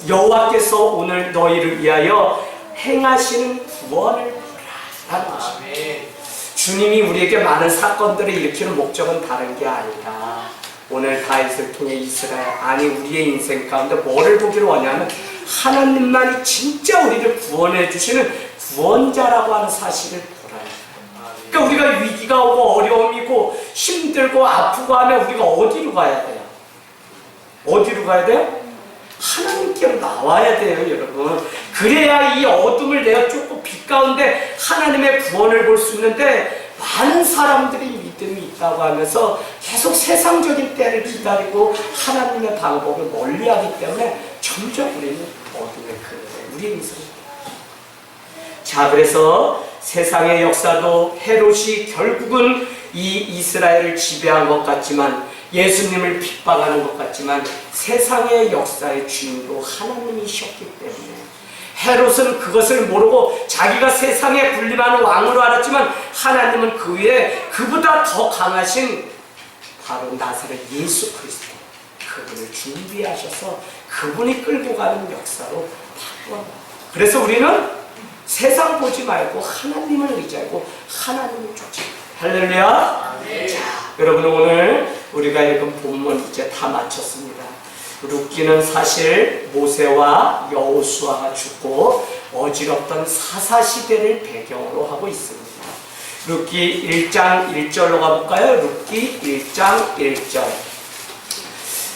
여호와께서 오늘 너희를 위하여 행하시는 구원을 보라 라는 것입니다. 주님이 우리에게 많은 사건들을 일으키는 목적은 다른 게 아니라 오늘 다윗을 통해 이스라엘, 아니 우리의 인생 가운데 뭐를 보기를 원하냐면 하나님만이 진짜 우리를 구원해 주시는 구원자라고 하는 사실을 보라. 그러니까 우리가 위기가 오고 어려움이 있고 힘들고 아프고 하면 우리가 어디로 가야 돼요? 어디로 가야 돼요? 하나님께로 나와야 돼요, 여러분. 그래야 이 어둠을 내어 쫓고 빛 가운데 하나님의 구원을 볼 수 있는데 많은 사람들이 믿음이 있다고 하면서 계속 세상적인 때를 기다리고 하나님의 방법을 멀리하기 때문에 점점 우리는 어둠의 그늘에 우리의 인생이. 자, 그래서 세상의 역사도 헤롯이 결국은 이 이스라엘을 지배한 것 같지만, 예수님을 핍박하는 것 같지만 세상의 역사의 주인도 하나님이셨기 때문에 헤롯은 그것을 모르고 자기가 세상에 군림하는 왕으로 알았지만 하나님은 그 위에 그보다 더 강하신 바로 나사렛 예수 그리스도, 그분을 준비하셔서 그분이 끌고 가는 역사로 바꾸어요. 그래서 우리는 세상 보지 말고 하나님을 의지하고 하나님을 쫓아요. 할렐루야. 자, 여러분 오늘 우리가 읽은 본문 이제 다 마쳤습니다. 룻기는 사실 모세와 여호수아가 죽고 어지럽던 사사시대를 배경으로 하고 있습니다. 룻기 1장 1절로 가볼까요? 룻기 1장 1절.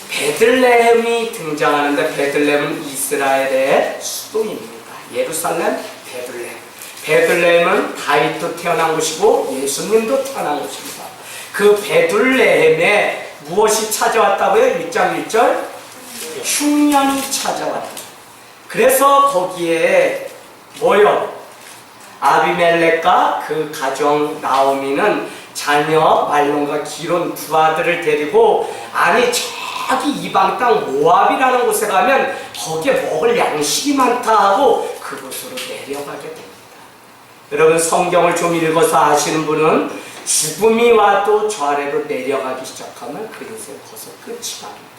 베들레헴이 등장하는데 베들레헴은 이스라엘의 수도입니다. 예루살렘, 베들레헴. 베들레헴은 다윗도 태어난 곳이고 예수님도 태어난 곳입니다. 그 베들레헴에 무엇이 찾아왔다고요? 1장 1절 흉년이 찾아왔다. 그래서 거기에 뭐요? 아비멜렉과 그 가정 나오미는 자녀 말론과 기론 두 아들을 데리고, 아니 저기 이방 땅 모압이라는 곳에 가면 거기에 먹을 양식이 많다 하고 그곳으로 내려가게 됩니다. 여러분 성경을 좀 읽어서 아시는 분은 죽음이 와도 저 아래로 내려가기 시작하면 그 인생 벌써 끝이 납니다.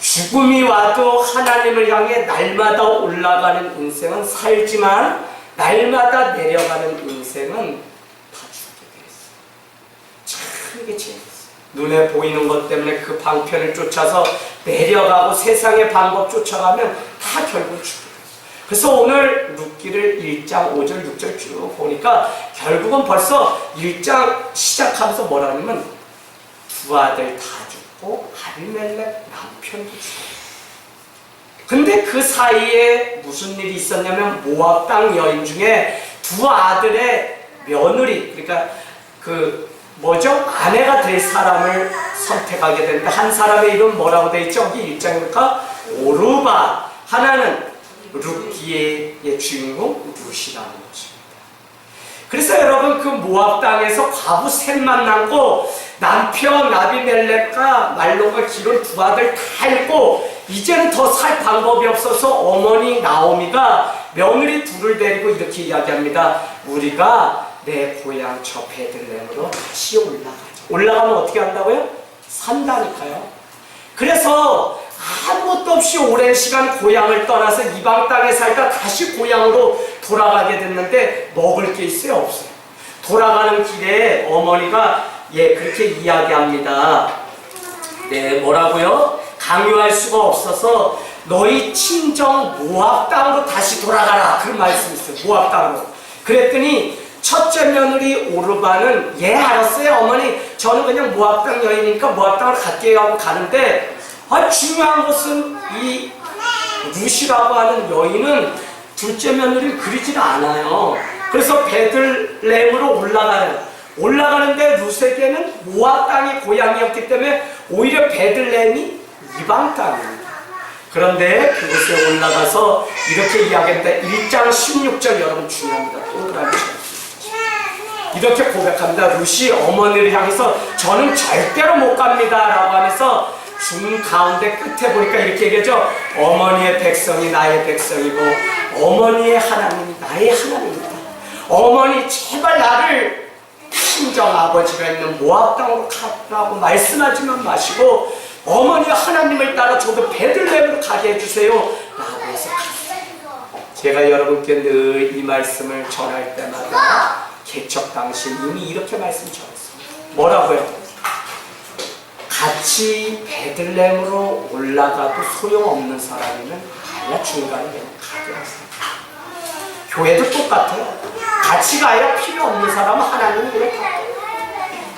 죽음이 와도 하나님을 향해 날마다 올라가는 인생은 살지만 날마다 내려가는 인생은 다 죽게 그게 재밌어요. 눈에 보이는 것 때문에 그 방편을 쫓아서 내려가고 세상의 방법 쫓아가면 다 결국 죽어요. 그래서 오늘 룻기를 1장 5절 6절 쭉 보니까 결국은 벌써 1장 시작하면서 뭐라 하냐면 두 아들 다 죽고 아비멜렉 남편도 죽어요. 근데 그 사이에 무슨 일이 있었냐면 모압 땅 여인 중에 두 아들의 며느리, 그러니까 아내가 될 사람을 선택하게 되는데 한 사람의 이름 뭐라고 되어 있죠? 여기 1장이니까 오르바. 하나는 룻기의 주인공 룻이라는 것입니다. 그래서 여러분 그 모압 땅에서 과부 셋 만났고 남편 아비멜렉과 말론과 기론 두 아들 다 잃고 이제는 더 살 방법이 없어서 어머니 나오미가 며느리 둘을 데리고 이렇게 이야기합니다. 우리가 내 고향 저 베들레헴으로 다시 올라가면 어떻게 한다고요? 산다니까요. 그래서 아무것도 없이 오랜 시간 고향을 떠나서 이방 땅에 살다 다시 고향으로 돌아가게 됐는데 먹을 게 있어요? 없어요. 돌아가는 길에 어머니가 그렇게 이야기합니다. 뭐라고요? 강요할 수가 없어서 너희 친정 모압 땅으로 다시 돌아가라. 그런 말씀이 있어요. 모압 땅으로. 그랬더니 첫째 며느리 오르바는 알았어요 어머니, 저는 그냥 모압 땅 여인이니까 모압 땅으로 갈게요 하고 가는데 중요한 것은 이 룻이라고 하는 여인은 둘째 며느리를 그리질 않아요. 그래서 베들레헴으로 올라가는데 룻에게는 모압 땅이 고향이었기 때문에 오히려 베들레헴이 이방 땅입니다. 그런데 그곳에 올라가서 이렇게 이야기합니다. 1장 16절 여러분 중요합니다. 동그라미 이렇게 고백합니다. 룻이 어머니를 향해서 저는 절대로 못 갑니다 라고 하면서 중 가운데 끝에 보니까 이렇게 얘기하죠. 어머니의 백성이 나의 백성이고 어머니의 하나님이 나의 하나님입니다. 어머니 제발 나를 친정 아버지가 있는 모압 땅으로 가라고 말씀하지만 마시고 어머니 하나님을 따라 저도 베들레헴으로 가게 해주세요 라고 해서 갔어요. 제가 여러분께 늘 이 말씀을 전할 때마다 개척 당시 이미 이렇게 말씀 전했습니다. 뭐라고요? 같이 베들레헴으로 올라가도 소용없는 사람이면 아예 중간에 가게 하세요. 교회도 똑같아요. 같이 가야 필요 없는 사람은 하나님이 그래 가요.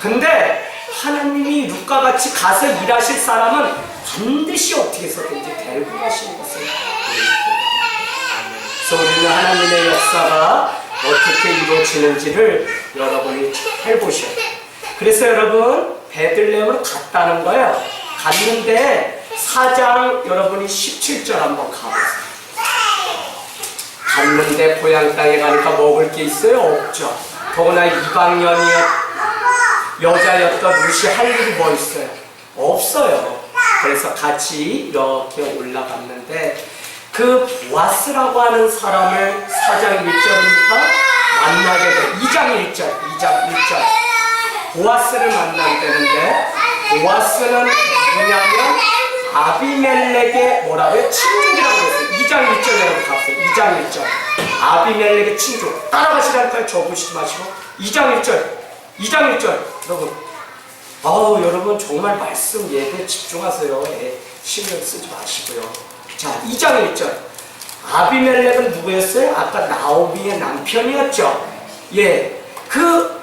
근데 하나님이 룻과 같이 가서 일하실 사람은 반드시 어떻게 해서든지 데리고 가시는 것을 그래서 우리는 하나님의 역사가 어떻게 이루어지는지를 여러분이 잘 보셔야 돼요. 그래서 여러분 베들레헴으로 갔다는 거예요. 갔는데 4장 여러분이 17절 한번 가보세요. 갔는데 고향 땅에 가니까 먹을 게 있어요? 없죠. 더구나 여자였던 룻이 할 일이 뭐 있어요? 없어요. 그래서 같이 이렇게 올라갔는데 그 보아스라고 하는 사람을 4장 1절입니까? 만나게 돼. 2장 1절. 보아스를 만나게 되는데 보아스는 누구냐면 아비멜렉의 뭐라고요? 친족이라고 했어요. 2장 1절 여러분 봤어요. 2장 1절. 아비멜렉의 친족. 따라가시라니까요. 적으시지 마시고. 2장 1절. 여러분 정말 말씀 예배 집중하세요. 신경 쓰지 마시고요. 자, 2장 1절. 아비멜렉은 누구였어요? 아까 나오미의 남편이었죠. 그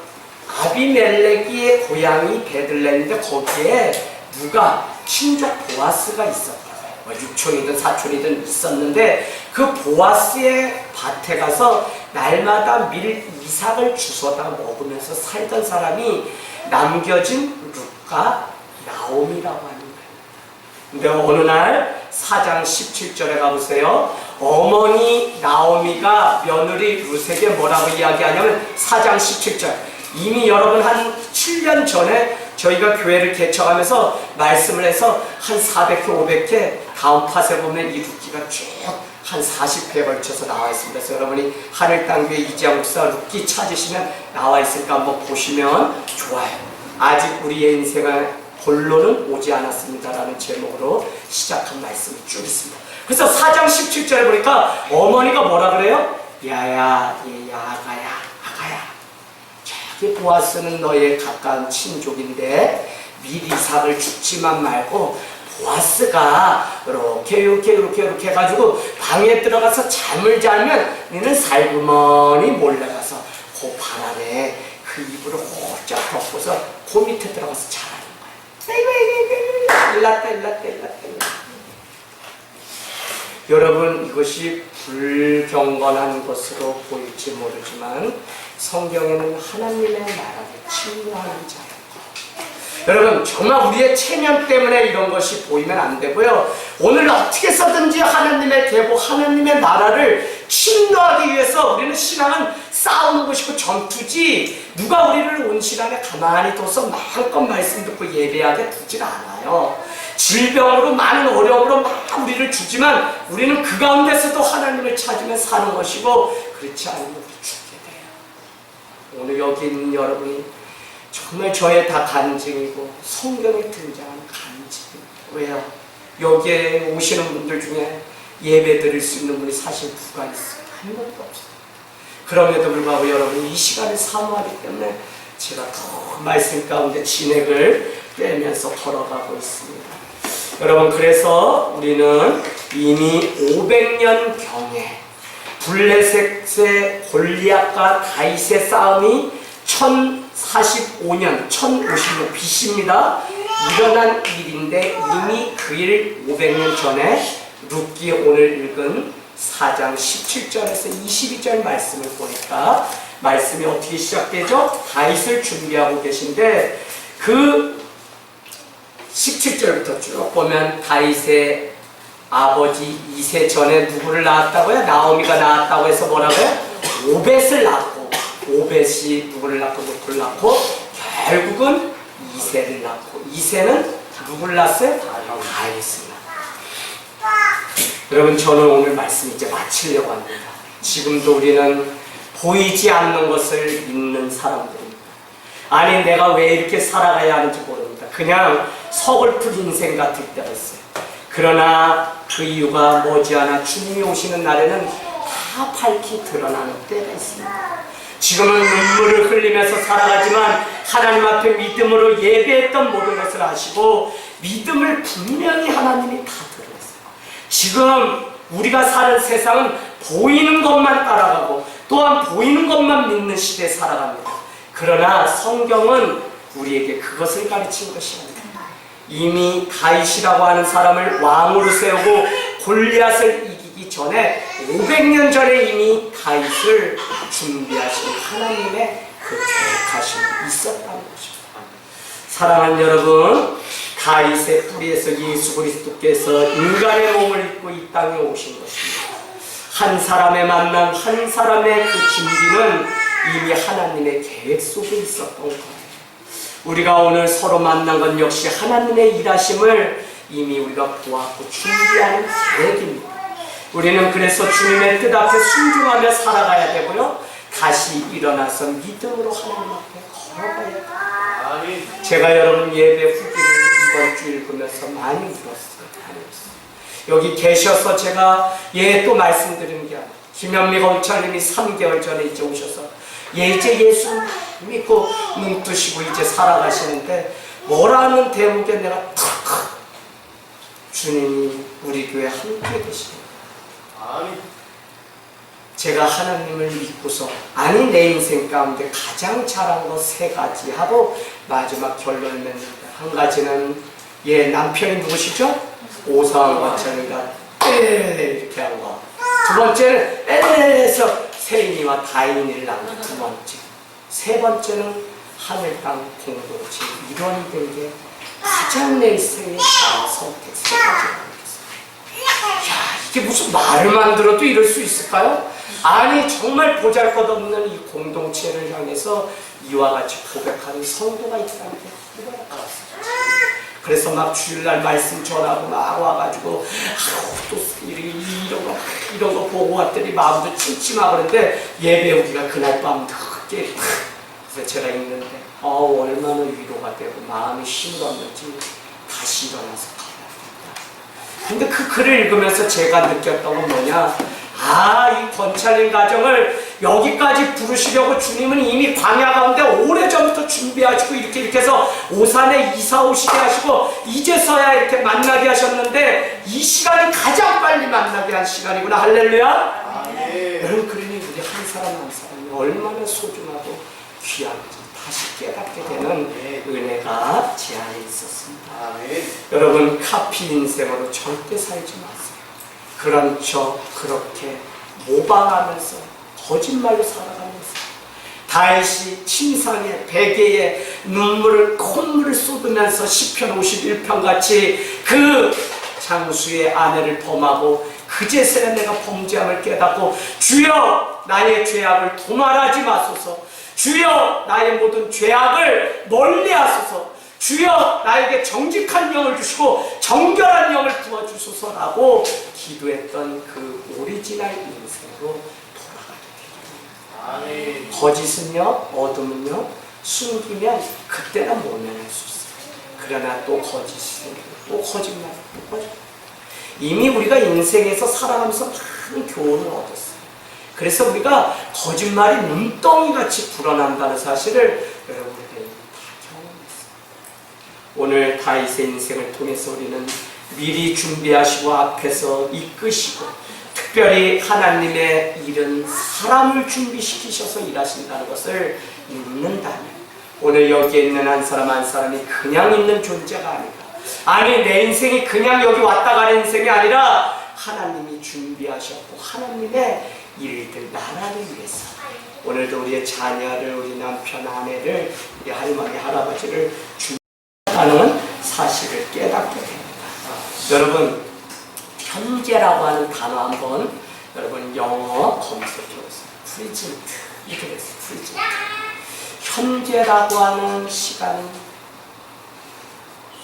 아비멜렉의 고향이 베들레헴인데 거기에 누가 친족 보아스가 있었다. 육촌이든 사촌이든 있었는데 그 보아스의 밭에 가서 날마다 이삭을 주워다 먹으면서 살던 사람이 남겨진 룻과 나오미라고 하는 거예요. 근데 어느 날 4장 17절에 가보세요. 어머니 나오미가 며느리 룻에게 뭐라고 이야기하냐면 4장 17절. 이미 여러분 한 7년 전에 저희가 교회를 개척하면서 말씀을 해서 한 400회, 500회 다음 팟에 보면 이 룻기가 쭉 한 40회에 걸쳐서 나와 있습니다. 그래서 여러분이 하늘땅교회 이지영 목사 룻기 찾으시면 나와 있으니까 한번 보시면 좋아요. 아직 우리의 인생을 본론은 오지 않았습니다라는 제목으로 시작한 말씀이 쭉 있습니다. 그래서 4장 17절에 보니까 어머니가 뭐라 그래요? 아가야. 이 보아스는 너의 가까운 친족인데 미리 이삭을 죽지만 말고 보아스가 이렇게 해가지고 방에 들어가서 잠을 자면 너는 살구머니 몰래 가서 그 방 안에 그 이불을 홀짝 덮고서 그 밑에 들어가서 자라는 거야. 일났다. 여러분, 이것이 불경건한 것으로 보일지 모르지만 성경에는 하나님의 나라를 침노하는 자예요. 여러분, 정말 우리의 체면 때문에 이런 것이 보이면 안 되고요. 오늘 어떻게 해서든지 하나님의 계보, 하나님의 나라를 침노하기 위해서 우리는 신앙은 싸우는 것이고 전투지, 누가 우리를 온 시간에 가만히 둬서 마음껏 말씀 듣고 예배하게 두질 않아요. 질병으로 많은 어려움으로 막 우리를 주지만 우리는 그 가운데서도 하나님을 찾으며 사는 것이고, 그렇지 않으면 우리 죽게 돼요. 오늘 여기 있는 여러분이 정말 저의 다 간증이고 성경에 등장하는 간증입니다. 왜요? 여기에 오시는 분들 중에 예배 드릴 수 있는 분이 사실 누가 있어요? 한 명도 없어요. 그럼에도 불구하고 여러분이 이 시간을 사모하기 때문에 제가 더 말씀 가운데 진액을 빼면서 걸어가고 있습니다. 여러분, 그래서 우리는 이미 500년경에 블레셋의 골리앗과 다윗의 싸움이 1045년, 1056 BC입니다. 일어난 일인데 이미 그 일 500년 전에 룻기 오늘 읽은 4장 17절에서 22절 말씀을 보니까 말씀이 어떻게 시작되죠? 다윗을 준비하고 계신데 그 17절부터 쭉 보면 다윗의 아버지 이세 전에 누구를 낳았다고요? 나오미가 낳았다고 해서 뭐라고요? 오벳을 낳고, 오벳이 누구를 낳고 누구를 낳고 결국은 이세를 낳고, 이세는 누구를 낳았어요? 다윗을 낳았어요. 여러분, 저는 오늘 말씀 이제 마치려고 합니다. 지금도 우리는 보이지 않는 것을 믿는 사람들입니다. 아니, 내가 왜 이렇게 살아가야 하는지 모릅니다. 그냥 서글픈 인생 같을 때가 있어요. 그러나 그 이유가 머지않아 주님이 오시는 날에는 다 밝히 드러나는 때가 있습니다. 지금은 눈물을 흘리면서 살아가지만 하나님 앞에 믿음으로 예배했던 모든 것을 아시고 믿음을 분명히 하나님이 다 드러냈어요. 지금 우리가 사는 세상은 보이는 것만 따라가고 또한 보이는 것만 믿는 시대에 살아갑니다. 그러나 성경은 우리에게 그것을 가르친 것이 아닙니다. 이미 다윗이라고 하는 사람을 왕으로 세우고 골리앗을 이기기 전에 500년 전에 이미 다윗을 준비하신 하나님의 그 계획하심이 있었다는 것입니다. 사랑하는 여러분, 다윗의 뿌리에서 예수 그리스도께서 인간의 몸을 입고 이 땅에 오신 것입니다. 한 사람의 만남, 한 사람의 그 준비는 이미 하나님의 계획 속에 있었던 거예요. 우리가 오늘 서로 만난 건 역시 하나님의 일하심을 이미 우리가 보았고 준비하는 계획입니다. 우리는 그래서 주님의 뜻 앞에 순종하며 살아가야 되고요, 다시 일어나서 믿음으로 하나님 앞에 걸어가야 돼요. 제가 여러분 예배 후기를 이번 주 읽으면서 많이 울었어요. 여기 계셔서 제가 또 말씀드리는 게 아니에요. 김현미 검찰님이 3개월 전에 이제 오셔서 이제 예수 믿고 눈 뜨시고 이제 살아가시는데 뭐라는 대목에 내가 탁, 주님이 우리 교회 함께 계십니다. 제가 하나님을 믿고서 아니 내 인생 가운데 가장 잘한 거 3가지 하고 마지막 결론을 맺는다. 한 가지는 남편이 누구시죠? 오사원 과천이가 이렇게 한 거. 두 번째는 해서 세인이와 다인이를 낳은 거. 두 번째. 세 번째는 하늘 땅 공동체 일원이 된 게 가장 내 인생의 선택 3가지라고 했어요. 이게 무슨 말을만 들어도 이럴 수 있을까요? 아니, 정말 보잘것없는 이 공동체를 향해서 이와 같이 고백하는 성도가 있다는 게 이걸 알았어요. 그래서 막 주일날 말씀 전하고 막 와가지고 또 이런 거 보고 왔더니 마음도 찜찜하고 그런데 예배 오기가 그날 밤 늦게 그래서 제가 읽는데 얼마나 위로가 되고 마음이 힘들었는지 다시 일어나서 가야 된다. 근데 그 글을 읽으면서 제가 느꼈던 건 뭐냐, 이 권찰님 가정을 여기까지 부르시려고 주님은 이미 광야 가운데 오래전부터 준비하시고 이렇게 해서 오산에 이사 오시게 하시고 이제서야 이렇게 만나게 하셨는데 이 시간이 가장 빨리 만나게 한 시간이구나. 할렐루야. 여러분, 그러니 우리 한 사람 한 사람이 얼마나 소중하고 귀한지 다시 깨닫게 되는 은혜가 제 안에 있었습니다. 여러분, 카피 인생으로 절대 살지 마세요. 그런 척 그렇게 모방하면서 거짓말로 살아가면서 다윗이 침상에 베개에 콧물을 쏟으면서 시편 51편 같이 그 장수의 아내를 범하고 그제서야 내가 범죄함을 깨닫고 주여 나의 죄악을 도말하지 마소서, 주여 나의 모든 죄악을 멀리하소서, 주여 나에게 정직한 영을 주시고 정결한 영을 부어주소서라고 기도했던 그 오리지널 인생으로 돌아가게 됩니다. 거짓은요, 어둠은요, 숨기면 그때는 모면할 수 있어요. 그러나 또 거짓은 또 거짓말, 또 거짓말. 이미 우리가 인생에서 살아가면서 많은 교훈을 얻었어요. 그래서 우리가 거짓말이 눈덩이같이 불어난다는 사실을 여러분에게 다 경험했어요. 오늘 다윗의 인생을 통해서 우리는 미리 준비하시고 앞에서 이끄시고 특별히 하나님의 일은 사람을 준비시키셔서 일하신다는 것을 믿는다면 오늘 여기에 있는 한 사람 한 사람이 그냥 있는 존재가 아니다. 아니, 내 인생이 그냥 여기 왔다 가는 인생이 아니라 하나님이 준비하셨고 하나님의 일들, 나라를 위해서 오늘도 우리의 자녀를, 우리 남편, 아내를, 우리 할머니, 할아버지를 준비하는 사실을 깨닫게 됩니다. 여러분, 현재라고 하는 단어 한번 여러분 영어 검색해보세요. 프리젠트, 이렇게 됐어요. 프리젠트. 현재라고 하는 시간은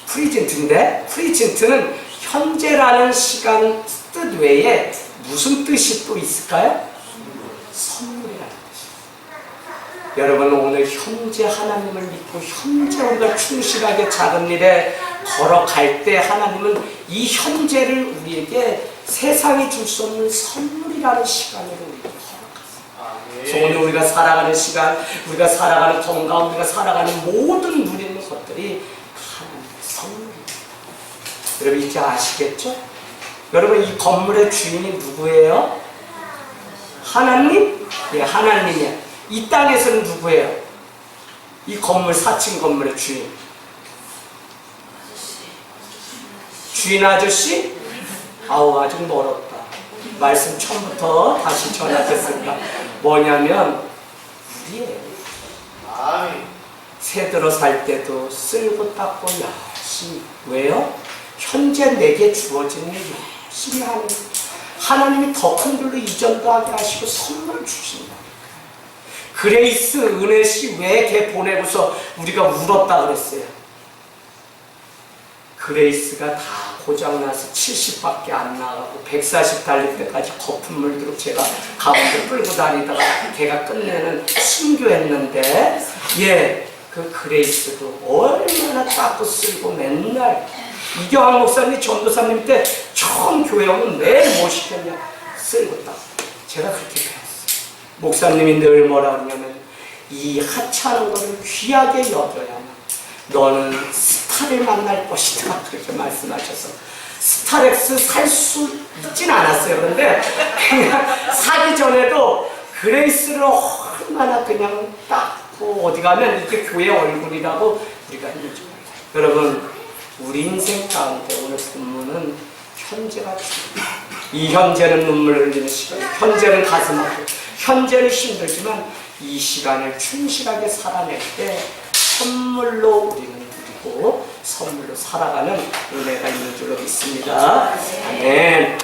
프리젠트인데, 프리젠트는 현재라는 시간 뜻 외에 무슨 뜻이 또 있을까요? 선물이라는 뜻이에요. 여러분, 오늘 현재 하나님을 믿고 현재 우리가 충실하게 작은 일에 걸어갈 때 하나님은 이 현재를 우리에게 세상이 줄 수 없는 선물이라는 시간으로 우리에게 허락하세요. 그래서 오늘 우리가 살아가는 시간, 우리가 살아가는 건강, 우리가 살아가는 모든 누리는 것들이 하나님의 선물입니다. 여러분, 이제 아시겠죠? 여러분, 이 건물의 주인이 누구예요? 하나님? 예, 하나님이야. 이 땅에서는 누구예요? 이 건물, 4층 건물의 주인. 주인 아저씨? 아우, 아직 멀었다. 말씀 처음부터 다시 전하겠습니다. 뭐냐면 우리예요. 새 들어 살 때도 쓸고 닦고 열심히. 왜요? 현재 내게 주어진 일 열심히 하는, 하나님이 더 큰 길로 이전도 하게 하시고 선물을 주신다. 그레이스 은혜씨 왜 걔 보내고서 우리가 울었다 그랬어요? 그레이스가 다 고장나서 70밖에 안 나가고 140 달릴 때까지 거품물 들고 제가 가운데 끌고 다니다가 걔가 끝내는 순교했는데, 예, 그 그레이스도 얼마나 닦고 쓸고 맨날 이경환 목사님, 전도사님 때 처음 교회 오면 매일 뭐 시켰냐? 쓸고 닦고. 제가 그렇게 배웠어요. 목사님이 늘 뭐라 그러냐면 이 하찮은 거를 귀하게 여겨야만 너는 스타를 만날 것이다, 그렇게 말씀하셔서 스타렉스 살 수 있진 않았어요. 그런데 그냥 사기 전에도 그레이스를 얼마나 그냥 닦고 어디 가면 이게 교회 얼굴이라고 우리가 했는지 몰라요. 여러분, 우리 인생 가운데 오늘 본문은 현재가 중요해요. 이 현재는 눈물 흘리는 시간, 현재는 가슴 아프고 현재는 힘들지만 이 시간을 충실하게 살아낼 때 선물로 우리는 누리고 선물로 살아가는 은혜가 있는 줄로 믿습니다. 아멘.